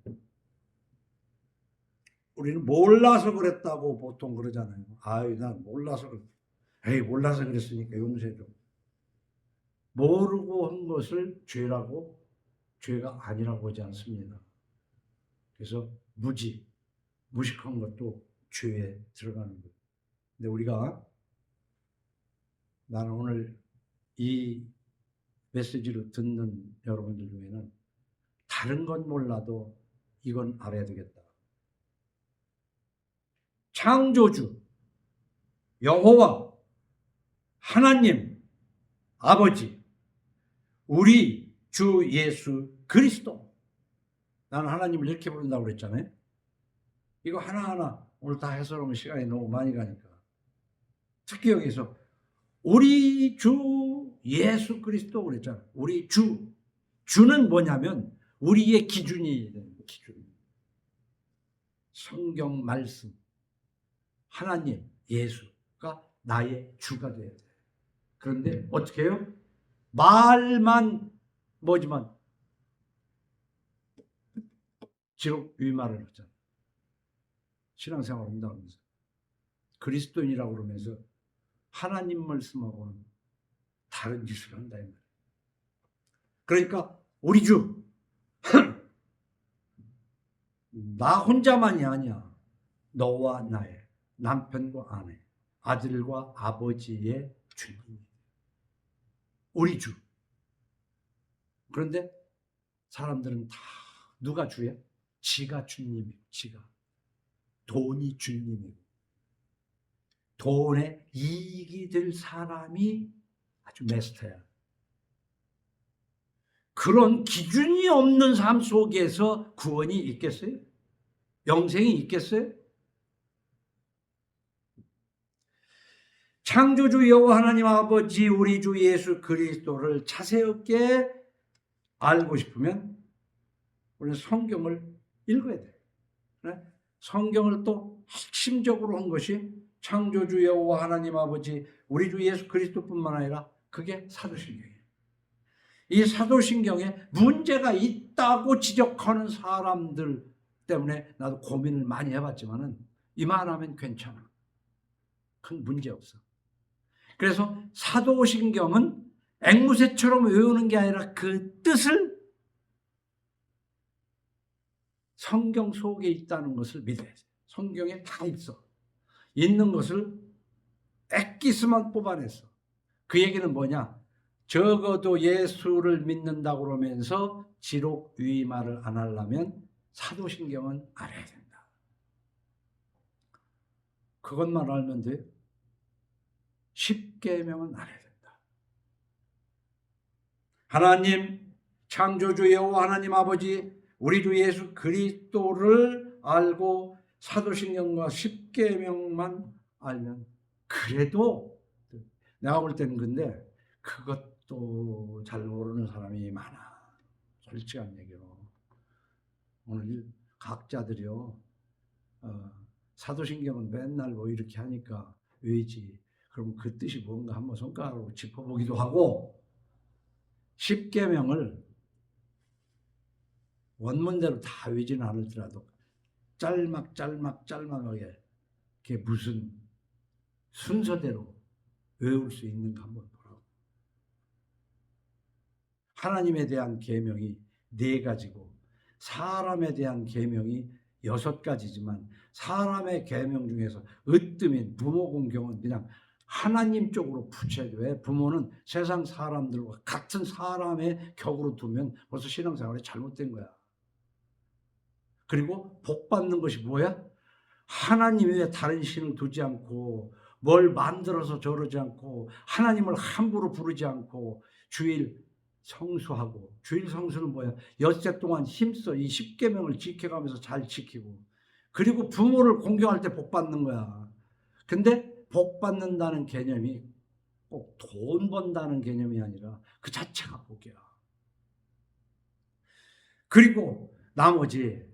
우리는 몰라서 그랬다고 보통 그러잖아요. 아유, 난 몰라서 그랬다. 에이, 몰라서 그랬으니까 용서해줘. 모르고 한 것을 죄가 아니라고 하지 않습니다. 그래서 무식한 것도 죄에 들어가는 거예요. 근데 나는 오늘 이 메시지를 듣는 여러분들 중에는 다른 건 몰라도 이건 알아야 되겠다. 창조주 여호와 하나님 아버지 우리 주 예수 그리스도. 나는 하나님을 이렇게 부른다고 그랬잖아요. 이거 하나하나 오늘 다 해설하면 시간이 너무 많이 가니까 특히 여기서 우리 주 예수 그리스도 그랬잖아요. 우리 주는 뭐냐면 우리의 기준이 되는 기준. 성경 말씀 하나님 예수가 나의 주가 돼야 돼. 그런데 어떻게 해요? 말만 뭐지만 지옥 위말을 하잖아. 신앙생활 한다면서 그리스도인이라고 그러면서 하나님 말씀하고는 다른 짓을 한다 이 말이야. 그러니까 우리 주 나 혼자만이 아니야. 너와 나의 남편과 아내, 아들과 아버지의 주님. 우리 주. 그런데 사람들은 다 누가 주야? 지가 주님이고, 지가. 돈이 주님이고, 돈에 이익이 될 사람이 아주 메스터야. 그런 기준이 없는 삶 속에서 구원이 있겠어요? 영생이 있겠어요? 창조주 여호와 하나님 아버지 우리 주 예수 그리스도를 자세하게 알고 싶으면 우리는 성경을 읽어야 돼요. 성경을 또 핵심적으로 한 것이 창조주 여호와 하나님 아버지 우리 주 예수 그리스도뿐만 아니라 그게 사도신경이에요. 이 사도신경에 문제가 있다고 지적하는 사람들 때문에 나도 고민을 많이 해봤지만은 이만하면 괜찮아. 큰 문제 없어. 그래서 사도신경은 앵무새처럼 외우는 게 아니라 그 뜻을 성경 속에 있다는 것을 믿어야 돼. 성경에 다 있어. 있는 것을 엑기스만 뽑아냈어. 그 얘기는 뭐냐? 적어도 예수를 믿는다고 그러면서 지록 위임말을 안 하려면 사도신경은 알아야 된다. 그것만 알면 돼. 10계명은 알아야 된다. 하나님 창조주 여호와 하나님 아버지 우리 주 예수 그리스도를 알고 사도신경과 10계명만 알면 그래도 내가 볼 때는 근데 그것도 잘 모르는 사람이 많아. 솔직한 얘기로. 오늘 각자들이요. 사도신경은 맨날 뭐 이렇게 하니까 왜지? 그럼 그 뜻이 뭔가 한번 손가락으로 짚어보기도 하고 10계명을 원문대로 다 외지는 않을지라도 짤막하게 그게 무슨 순서대로 외울 수 있는가 한번 보라고. 하나님에 대한 계명이 4가지고 사람에 대한 계명이 6가지지만 사람의 계명 중에서 으뜸인 부모 공경은 그냥 하나님 쪽으로 붙여야 돼. 왜? 부모는 세상 사람들과 같은 사람의 격으로 두면 벌써 신앙생활이 잘못된 거야. 그리고 복 받는 것이 뭐야? 하나님 외에 다른 신을 두지 않고 뭘 만들어서 저러지 않고 하나님을 함부로 부르지 않고 주일 성수하고. 주일 성수는 뭐야? 엿새 동안 힘써 이 10계명을 지켜가면서 잘 지키고 그리고 부모를 공경할 때 복 받는 거야. 근데 복 받는다는 개념이 꼭 돈 번다는 개념이 아니라 그 자체가 복이야. 그리고 나머지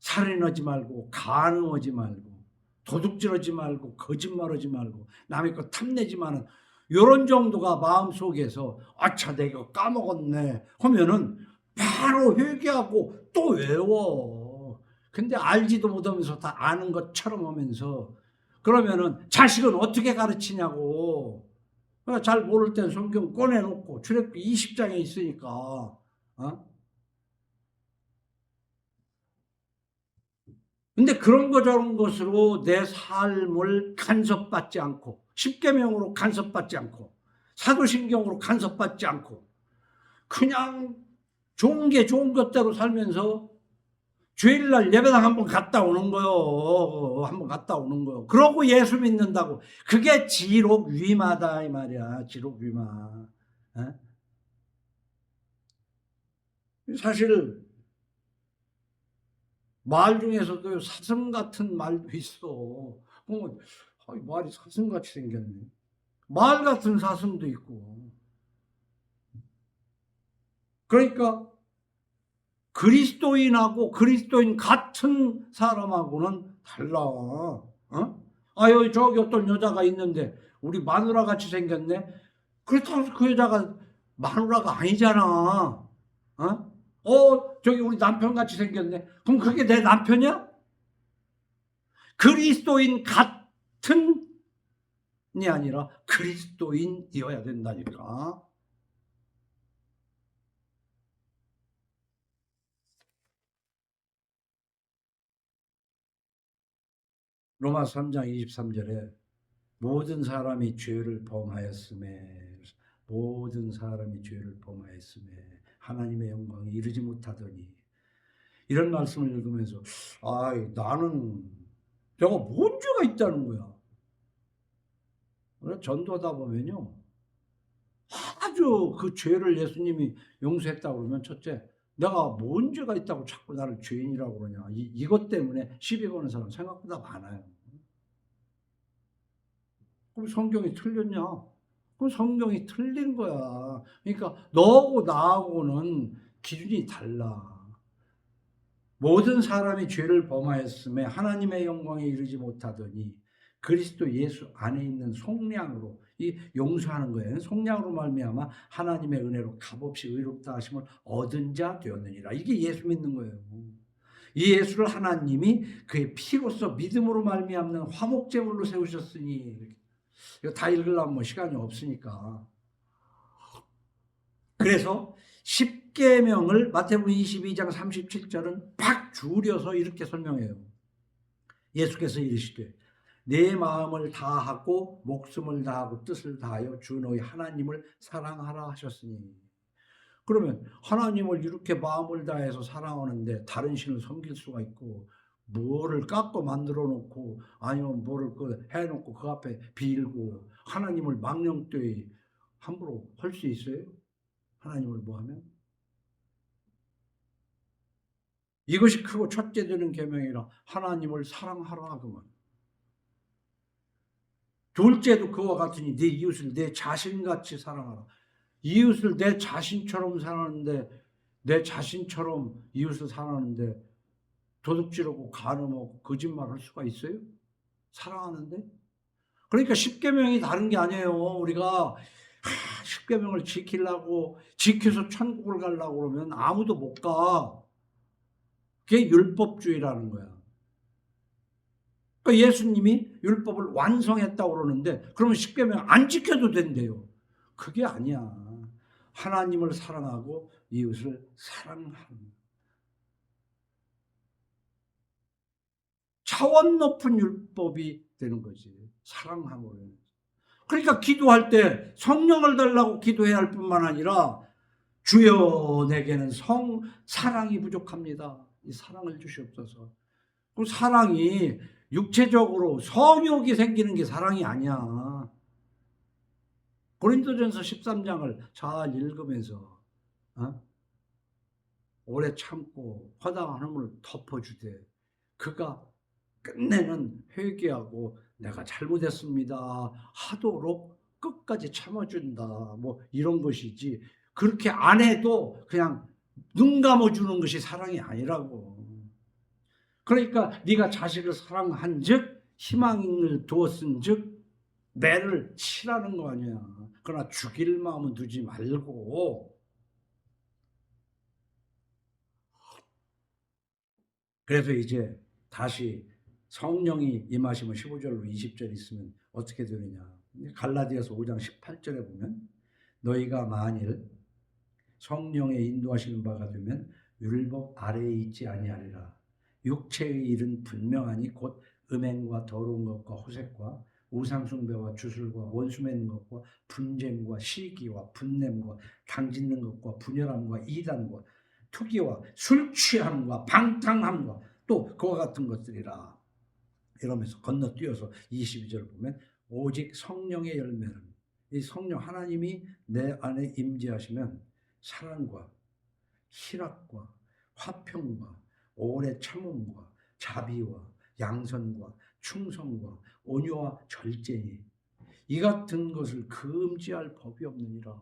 살인하지 말고, 간음하지 말고, 도둑질하지 말고, 거짓말하지 말고, 남의 거 탐내지 마는 이런 정도가 마음속에서 아차 내가 까먹었네 하면은 바로 회개하고 또 외워. 근데 알지도 못하면서 다 아는 것처럼 하면서 그러면은 자식은 어떻게 가르치냐고. 잘 모를 땐 성경 꺼내놓고 출애굽기 20장에 있으니까. 근데 그런 거 저런 것으로 내 삶을 간섭받지 않고, 십계명으로 간섭받지 않고, 사도신경으로 간섭받지 않고, 그냥 좋은 게 좋은 것대로 살면서 주일날 예배당 한번 갔다 오는 거요. 한번 갔다 오는 거요. 그러고 예수 믿는다고. 그게 지록위마다 이 말이야. 지록위마. 사실 말 중에서도 사슴 같은 말도 있어. 말이 사슴같이 생겼네. 말 같은 사슴도 있고. 그러니까 그리스도인하고 그리스도인 같은 사람하고는 달라. 여기 저기 어떤 여자가 있는데 우리 마누라 같이 생겼네. 그렇다고 해서 그 여자가 마누라가 아니잖아. 저기 우리 남편 같이 생겼네. 그럼 그게 내 남편이야? 그리스도인 같은이 아니라 그리스도인이어야 된다니까. 로마서 3장 23절에 모든 사람이 죄를 범하였음에 모든 사람이 죄를 범하였음에 하나님의 영광에 이르지 못하더니, 이런 말씀을 읽으면서 나는 내가 뭔 죄가 있다는 거야. 전도하다 보면요, 아주 그 죄를 예수님이 용서했다고 그러면 첫째, 내가 뭔 죄가 있다고 자꾸 나를 죄인이라고 그러냐. 이것 때문에 시비 거는 사람 생각보다 많아요. 그럼 성경이 틀렸냐? 그럼 성경이 틀린 거야. 그러니까 너하고 나하고는 기준이 달라. 모든 사람이 죄를 범하였음에 하나님의 영광에 이르지 못하더니 그리스도 예수 안에 있는 속량으로, 이 용서하는 거예요. 속량으로 말미암아 하나님의 은혜로 값없이 의롭다 하심을 얻은 자 되었느니라. 이게 예수 믿는 거예요. 이 예수를 하나님이 그의 피로써 믿음으로 말미암는 화목제물로 세우셨으니. 이거 다 읽으려면 시간이 없으니까. 그래서 십계명을 마태복음 22장 37절은 팍 줄여서 이렇게 설명해요. 예수께서 이르시되 내 마음을 다하고 목숨을 다하고 뜻을 다하여 주 너희 하나님을 사랑하라 하셨으니. 그러면 하나님을 이렇게 마음을 다해서 사랑하는데 다른 신을 섬길 수가 있고, 뭐를 깎고 만들어 놓고 아니면 뭐를 해놓고 그 앞에 빌고 하나님을 망령되이 함부로 할 수 있어요? 하나님을 뭐하면? 이것이 크고 첫째 되는 계명이라 하나님을 사랑하라 그만. 둘째도 그와 같으니 네 이웃을 내 자신같이 사랑하라. 이웃을 내 자신처럼 사랑하는데, 내 자신처럼 이웃을 사랑하는데 도둑질하고 간음하고 거짓말할 수가 있어요? 사랑하는데? 그러니까 십계명이 다른 게 아니에요. 우리가 십계명을 지키려고, 지켜서 천국을 가려고 그러면 아무도 못 가. 그게 율법주의라는 거야. 그러니까 예수님이 율법을 완성했다고 그러는데 그러면 십계명 안 지켜도 된대요. 그게 아니야. 하나님을 사랑하고 이웃을 사랑하는 차원 높은 율법이 되는 거지. 사랑함으로. 그러니까 기도할 때 성령을 달라고 기도해야 할 뿐만 아니라 주여 내게는 사랑이 부족합니다. 이 사랑을 주시옵소서. 그 사랑이 육체적으로 성욕이 생기는 게 사랑이 아니야. 고린도전서 13장을 잘 읽으면서 오래 참고 허당한 허물을 덮어주되 그가 끝내는 회개하고 내가 잘못했습니다 하도록 끝까지 참아준다, 뭐 이런 것이지, 그렇게 안 해도 그냥 눈 감아주는 것이 사랑이 아니라고. 그러니까 네가 자식을 사랑한즉 희망을 두었은즉 매를 치라는 거 아니야. 그러나 죽일 마음은 두지 말고. 그래서 이제 다시 성령이 임하시면 15절로 20절 있으면 어떻게 되느냐. 갈라디아서 5장 18절에 보면 너희가 만일 성령의 인도하시는 바가 되면 율법 아래에 있지 아니하리라. 육체의 일은 분명하니 곧 음행과 더러운 것과 호색과 우상숭배와 주술과 원수 맺는 것과 분쟁과 시기와 분냄과 당짓는 것과 분열함과 이단과 투기와 술 취함과 방탕함과 또 그와 같은 것들이라. 이러면서 건너뛰어서 22절을 보면 오직 성령의 열매는, 이 성령 하나님이 내 안에 임재하시면 사랑과 희락과 화평과 오래 참음과 자비와 양선과 충성과 온유와 절제니 이 같은 것을 금지할 법이 없느니라.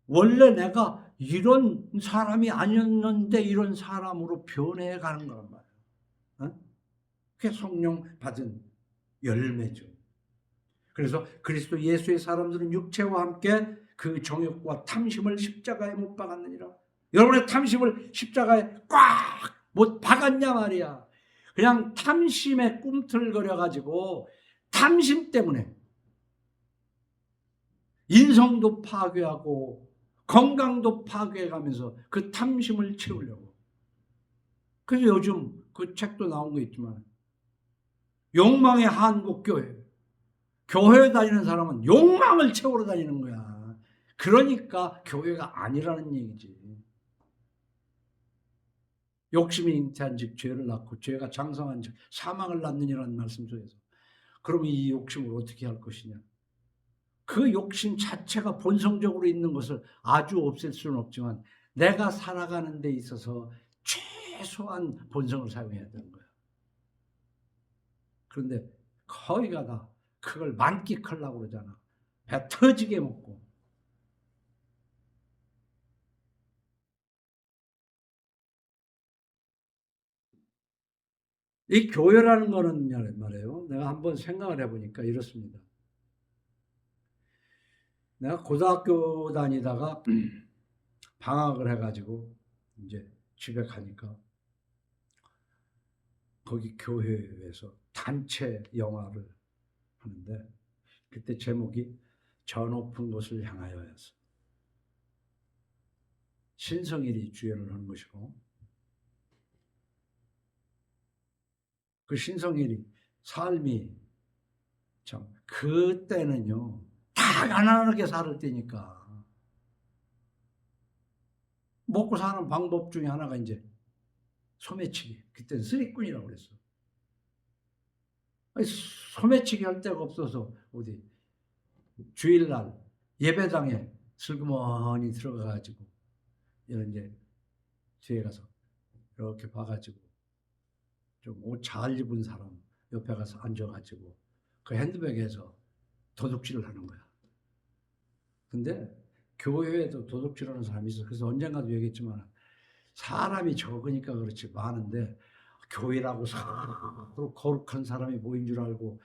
원래 내가 이런 사람이 아니었는데 이런 사람으로 변해가는 거란 말이에요. 어? 그게 성령 받은 열매죠. 그래서 그리스도 예수의 사람들은 육체와 함께 그 정욕과 탐심을 십자가에 못 박았느니라. 여러분의 탐심을 십자가에 꽉 못 박았냐 말이야. 그냥 탐심에 꿈틀거려가지고 탐심 때문에 인성도 파괴하고 건강도 파괴해가면서 그 탐심을 채우려고. 그래서 요즘 그 책도 나온 거 있지만 욕망의 한국교회, 교회에 다니는 사람은 욕망을 채우러 다니는 거야. 그러니까 교회가 아니라는 얘기지. 욕심이 잉태한 즉 죄를 낳고 죄가 장성한 즉 사망을 낳느니라는 말씀 속에서, 그럼 이 욕심을 어떻게 할 것이냐. 그 욕심 자체가 본성적으로 있는 것을 아주 없앨 수는 없지만 내가 살아가는 데 있어서 최소한 본성을 사용해야 되는 거야. 그런데 거의가 다 그걸 만끽하려고 그러잖아. 배 터지게 먹고. 이 교회라는 거는 말이에요. 내가 한번 생각을 해보니까 이렇습니다. 내가 고등학교 다니다가 방학을 해가지고 이제 집에 가니까 거기 교회에서 단체 영화를 하는데 그때 제목이 저 높은 곳을 향하여였어. 신성일이 주연을 하는 것이고, 그 신성일이 삶이 참 그때는요 다 가난하게 살 때니까 먹고 사는 방법 중에 하나가 이제 소매치기. 그때는 쓰리꾼이라고 그랬어. 아니, 소매치기 할 데가 없어서 어디 주일날 예배당에 슬그머니 들어가가지고 이런 이제 뒤에 가서 이렇게 봐가지고 좀 옷 잘 입은 사람 옆에 가서 앉아가지고 그 핸드백에서 도둑질을 하는 거야. 근데 교회에도 도둑질하는 사람이 있어. 그래서 언젠가도 얘기했지만 사람이 적으니까 그렇지 많은데 교회라고 서로 거룩한 사람이 모인 줄 알고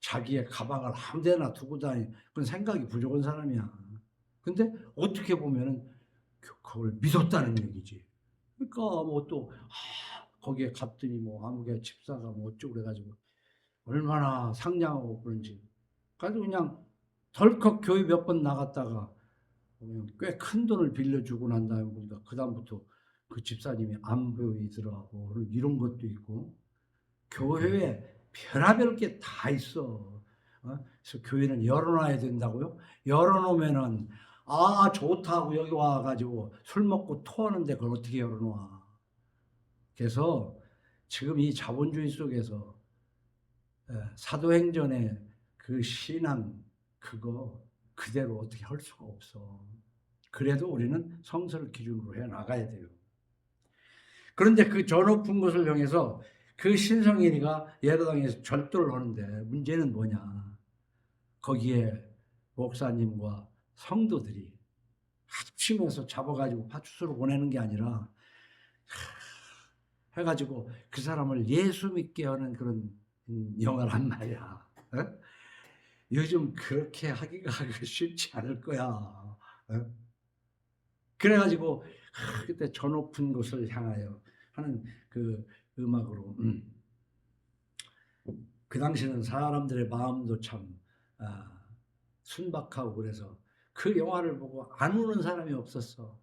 자기의 가방을 아무 데나 두고 다니는 그건 생각이 부족한 사람이야. 근데 어떻게 보면은 그걸 믿었다는 얘기지. 그러니까 뭐 또 거기에 갔더니 뭐 아무개 집사가 뭐 어쩌고 그래가지고 얼마나 상냥하고 그런지. 그래서 그냥 덜컥 교회 몇 번 나갔다가 꽤 큰 돈을 빌려주고 난 다음에 보니까 그 다음부터 그 집사님이 안 보이더라고. 이런 것도 있고 교회에 별의별 게 다 있어. 그래서 교회는 열어놔야 된다고요? 열어놓으면은 좋다고 여기 와가지고 술 먹고 토하는데 그걸 어떻게 열어놔. 그래서 지금 이 자본주의 속에서 사도행전의 그 신앙 그거 그대로 어떻게 할 수가 없어. 그래도 우리는 성서를 기준으로 해 나가야 돼요. 그런데 그 저 높은 곳을 향해서 그 신성일이가 예배당에서 절도를 하는데 문제는 뭐냐? 거기에 목사님과 성도들이 합심해서 잡아가지고 파출소로 보내는 게 아니라 해가지고 그 사람을 예수 믿게 하는 그런 영화란 말이야. 어? 요즘 그렇게 하기가 쉽지 않을 거야. 어? 그래가지고 그때 저 높은 곳을 향하여 하는 그 음악으로 그 당시에는 사람들의 마음도 참 순박하고 그래서 그 영화를 보고 안 우는 사람이 없었어.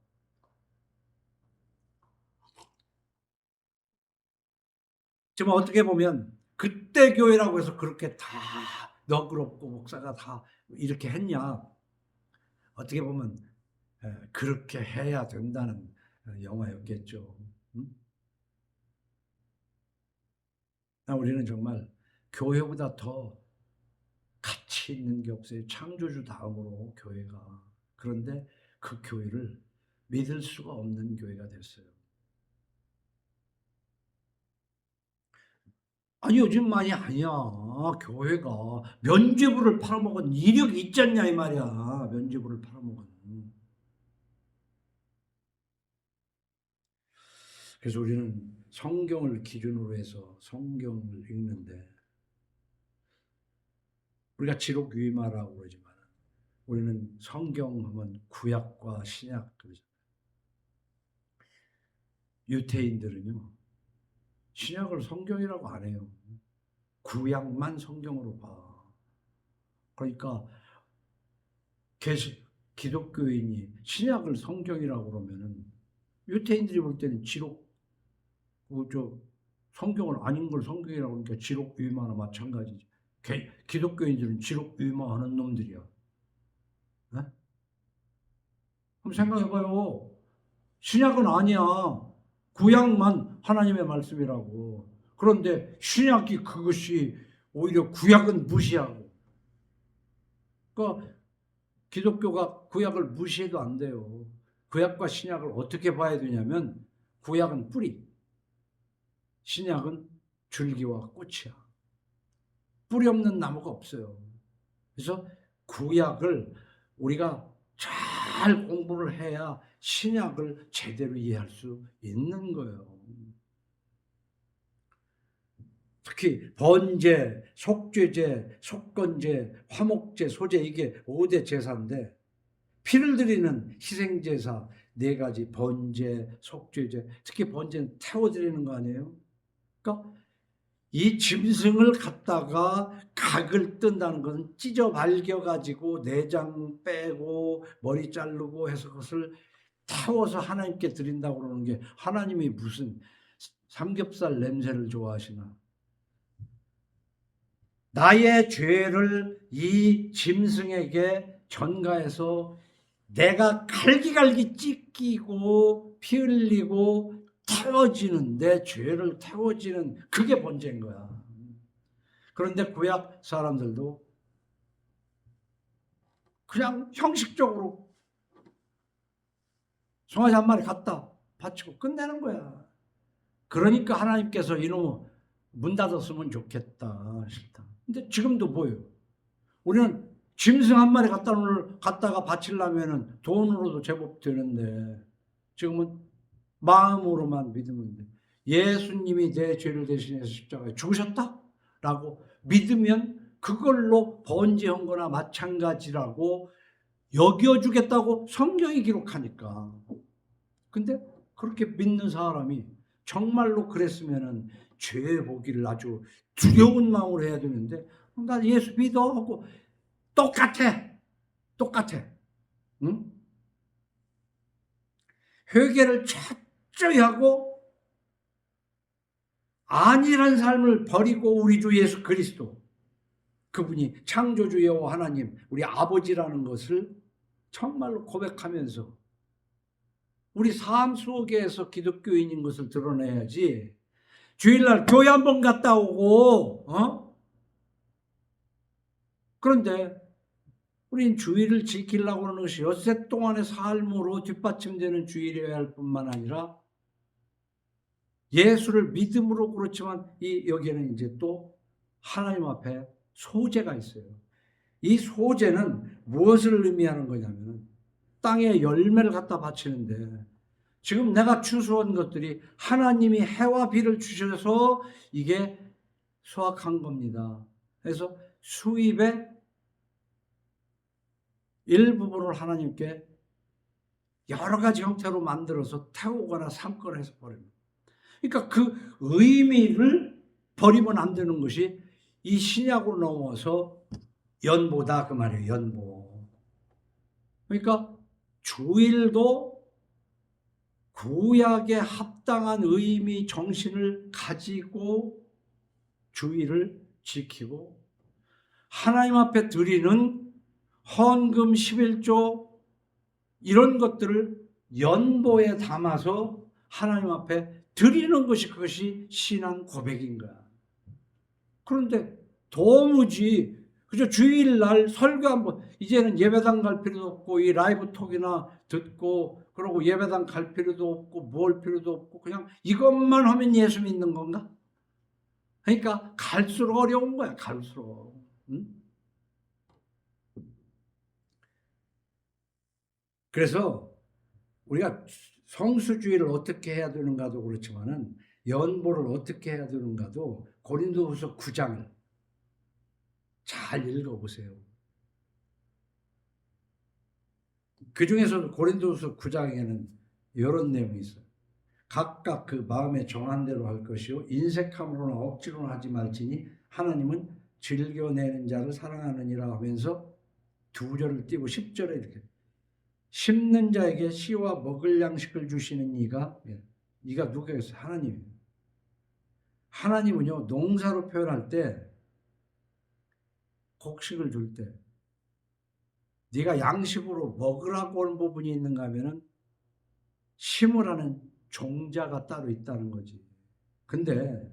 지금 어떻게 보면 그때 교회라고 해서 그렇게 다 너그럽고 목사가 다 이렇게 했냐? 어떻게 보면 그렇게 해야 된다는 영화였겠죠. 우리는 정말 교회보다 더 가치 있는 게 없어요. 창조주 다음으로 교회가. 그런데 그 교회를 믿을 수가 없는 교회가 됐어요. 아니 요즘만이 아니야. 교회가 면죄부를 팔아먹은 이력이 있지 않냐 이 말이야. 면죄부를 팔아먹은. 그래서 우리는 성경을 기준으로 해서 성경을 읽는데 우리가 지록유의마라고 그러지만 우리는 성경하면 구약과 신약 그러잖아요. 유태인들은요 신약을 성경이라고 안 해요. 구약만 성경으로 봐. 그러니까 기독교인이 신약을 성경이라고 그러면은 유태인들이 볼 때는 지록 성경을 아닌 걸 성경이라고 하니까 지록유의마나 마찬가지지. 기독교인들은 지록유의마하는 놈들이야. 네? 한번 생각해봐요. 신약은 아니야. 구약만 하나님의 말씀이라고. 그런데 신약이 그것이 오히려 구약은 무시하고. 그러니까 기독교가 구약을 무시해도 안 돼요. 구약과 신약을 어떻게 봐야 되냐면 구약은 뿌리, 신약은 줄기와 꽃이야. 뿌리 없는 나무가 없어요. 그래서 구약을 우리가 잘 공부를 해야 신약을 제대로 이해할 수 있는 거예요. 특히 번제, 속죄제, 속건제, 화목제, 소제 이게 5대 제사인데 피를 드리는 희생제사 4가지 번제, 속죄제 특히 번제는 태워드리는 거 아니에요? 그러니까 이 짐승을 갖다가 각을 뜬다는 것은 찢어 발겨가지고 내장 빼고 머리 자르고 해서 그것을 태워서 하나님께 드린다고 그러는 게 하나님이 무슨 삼겹살 냄새를 좋아하시나? 나의 죄를 이 짐승에게 전가해서 내가 갈기갈기 찢기고 피 흘리고 태워지는 내 죄를 태워지는 그게 번제인 거야. 그런데 구약 사람들도 그냥 형식적으로 송아지 한 마리 갖다 바치고 끝내는 거야. 그러니까 하나님께서 이놈 문 닫았으면 좋겠다 싶다. 근데 지금도 뭐예요? 우리는 짐승 한 마리 갖다가 바치려면 돈으로도 제법 되는데 지금은 마음으로만 믿으면 돼. 예수님이 내 죄를 대신해서 십자가에 죽으셨다? 라고 믿으면 그걸로 번제한 거나 마찬가지라고 여겨주겠다고 성경이 기록하니까. 근데 그렇게 믿는 사람이 정말로 그랬으면은 죄 보기를 아주 두려운 마음으로 해야 되는데 나 예수 믿어 하고 똑같아. 응? 회개를 철저히 하고 안일한 삶을 버리고 우리 주 예수 그리스도 그분이 창조주 여호와 하나님 우리 아버지라는 것을 정말로 고백하면서 우리 삶 속에서 기독교인인 것을 드러내야지. 주일날 교회 한번 갔다 오고 그런데 우린 주일을 지키려고 하는 것이 엿새 동안의 삶으로 뒷받침되는 주일이어야 할 뿐만 아니라 예수를 믿음으로 그렇지만 여기에는 이제 또 하나님 앞에 소재가 있어요. 이 소재는 무엇을 의미하는 거냐면 땅에 열매를 갖다 바치는데 지금 내가 추수한 것들이 하나님이 해와 비를 주셔서 이게 수확한 겁니다. 그래서 수입의 일부분을 하나님께 여러 가지 형태로 만들어서 태우거나 삶거나 해서 버립니다. 그러니까 그 의미를 버리면 안 되는 것이 이 신약으로 넘어서 연보다 그 말이에요. 연보. 그러니까 주일도 구약에 합당한 의미 정신을 가지고 주일을 지키고 하나님 앞에 드리는 헌금 11조 이런 것들을 연보에 담아서 하나님 앞에 드리는 것이 그것이 신앙 고백인 거야. 그런데 도무지 그저 주일날 설교 한번 이제는 예배당 갈 필요도 없고 이 라이브 톡이나 듣고 그러고 예배당 갈 필요도 없고 뭘 필요도 없고 그냥 이것만 하면 예수 믿는 건가? 그러니까 갈수록 어려운 거야. 갈수록. 응? 그래서 우리가 성수주의를 어떻게 해야 되는가도 그렇지만은 연보를 어떻게 해야 되는가도 고린도후서 9장을 잘 읽어보세요. 그 중에서도 고린도후서 9장에는 이런 내용이 있어요. 각각 그 마음에 정한 대로 할 것이요 인색함으로나 억지로나 하지 말지니 하나님은 즐겨내는 자를 사랑하느니라 하면서 2절을 띄고 10절에 이렇게 심는 자에게 씨와 먹을 양식을 주시는 이가 누구겠어요? 하나님이에요. 하나님은요 농사로 표현할 때 곡식을 줄 때 네가 양식으로 먹으라고 하는 부분이 있는가 하면은 심으라는 종자가 따로 있다는 거지. 근데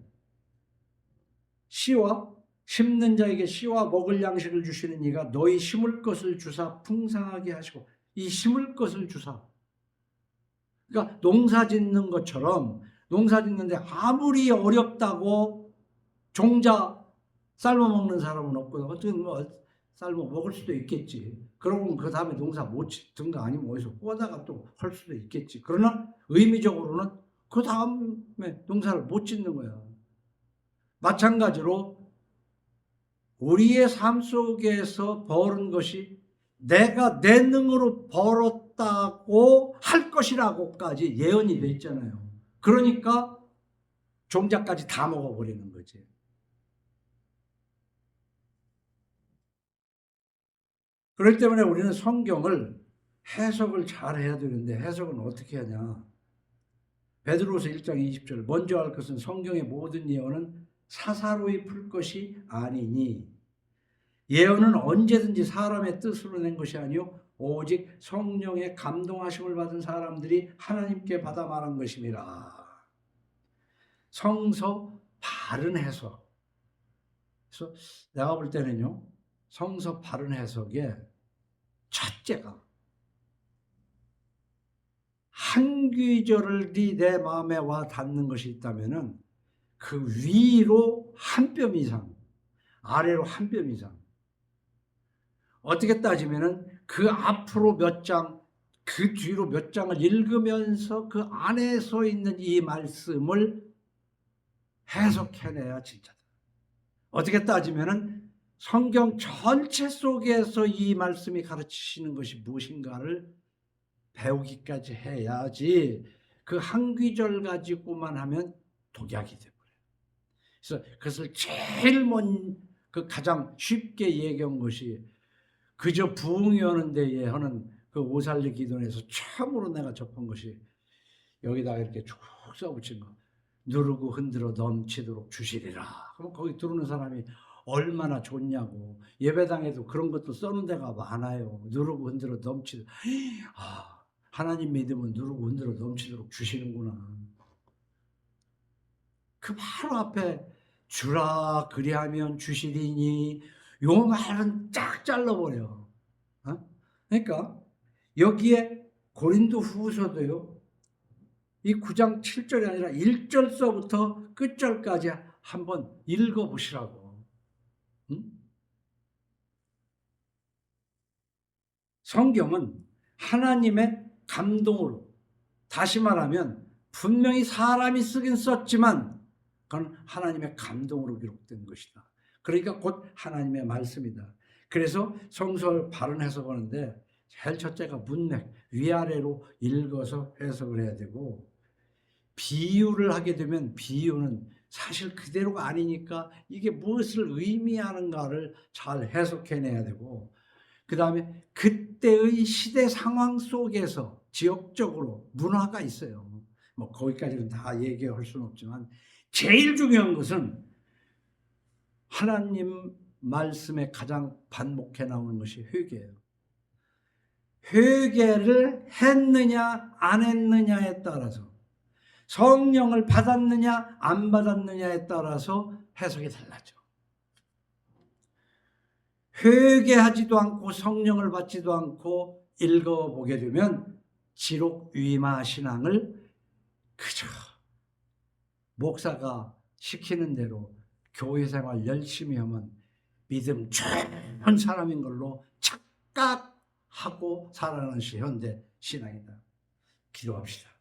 심는 자에게 씨와 먹을 양식을 주시는 이가 너희 심을 것을 주사 풍성하게 하시고 이 심을 것을 주사. 그러니까 농사 짓는 것처럼 농사 짓는데 아무리 어렵다고 종자 삶아 먹는 사람은 없거든. 어떻게 뭐 삶아 먹을 수도 있겠지. 그러면 그 다음에 농사 못 짓든가 아니면 어디서 꼬다가 또 할 수도 있겠지. 그러나 의미적으로는 그 다음에 농사를 못 짓는 거야. 마찬가지로 우리의 삶 속에서 벌은 것이 내가 내 능으로 벌었다고 할 것이라고까지 예언이 돼 있잖아요. 그러니까 종자까지 다 먹어버리는 거지. 그렇기 때문에 우리는 성경을 해석을 잘 해야 되는데 해석은 어떻게 하냐. 베드로서 1장 20절 먼저 할 것은 성경의 모든 예언은 사사로이 풀 것이 아니니 예언은 언제든지 사람의 뜻으로 낸 것이 아니요 오직 성령의 감동하심을 받은 사람들이 하나님께 받아 말한 것임이라. 성서 바른 해석. 그래서 내가 볼 때는요 성서 바른 해석의 첫째가 한 귀절이 내 마음에 와 닿는 것이 있다면은 그 위로 한 뼘 이상, 아래로 한 뼘 이상. 어떻게 따지면은 그 앞으로 몇 장, 그 뒤로 몇 장을 읽으면서 그 안에서 있는 이 말씀을 해석해내야 진짜다. 어떻게 따지면은 성경 전체 속에서 이 말씀이 가르치시는 것이 무엇인가를 배우기까지 해야지 그 한 귀절 가지고만 하면 독약이 돼버려요. 그래서 그것을 제일 그 가장 쉽게 얘기한 것이 그저 부흥이 오는 데에 하는 그 오살리 기도에서 처음으로 내가 접한 것이 여기다가 이렇게 쭉 써붙인 거. 누르고 흔들어 넘치도록 주시리라. 그럼 거기 들어오는 사람이 얼마나 좋냐고. 예배당에도 그런 것도 써놓은 데가 많아요. 누르고 흔들어 넘치도록. 하나님 믿으면 누르고 흔들어 넘치도록 주시는구나. 그 바로 앞에 주라 그리하면 주시리니 요 말은 쫙 잘라버려. 그러니까 여기에 고린도 후서도요. 이 9장 7절이 아니라 1절서부터 끝절까지 한번 읽어보시라고. 응? 성경은 하나님의 감동으로, 다시 말하면 분명히 사람이 쓰긴 썼지만 그건 하나님의 감동으로 기록된 것이다. 그러니까 곧 하나님의 말씀이다. 그래서 성서를 바른 해석하는데 제일 첫째가 문맥, 위아래로 읽어서 해석을 해야 되고, 비유를 하게 되면 비유는 사실 그대로가 아니니까 이게 무엇을 의미하는가를 잘 해석해내야 되고, 그 다음에 그때의 시대 상황 속에서 지역적으로 문화가 있어요. 뭐 거기까지는 다 얘기할 수는 없지만 제일 중요한 것은 하나님 말씀에 가장 반복해 나오는 것이 회개예요. 회개를 했느냐 안 했느냐에 따라서, 성령을 받았느냐 안 받았느냐에 따라서 해석이 달라져. 회개하지도 않고 성령을 받지도 않고 읽어보게 되면 지록 위마 신앙을 그저 목사가 시키는 대로 교회 생활 열심히 하면 믿음 좋은 사람인 걸로 착각하고 살아가는 현대 신앙이다. 기도합시다.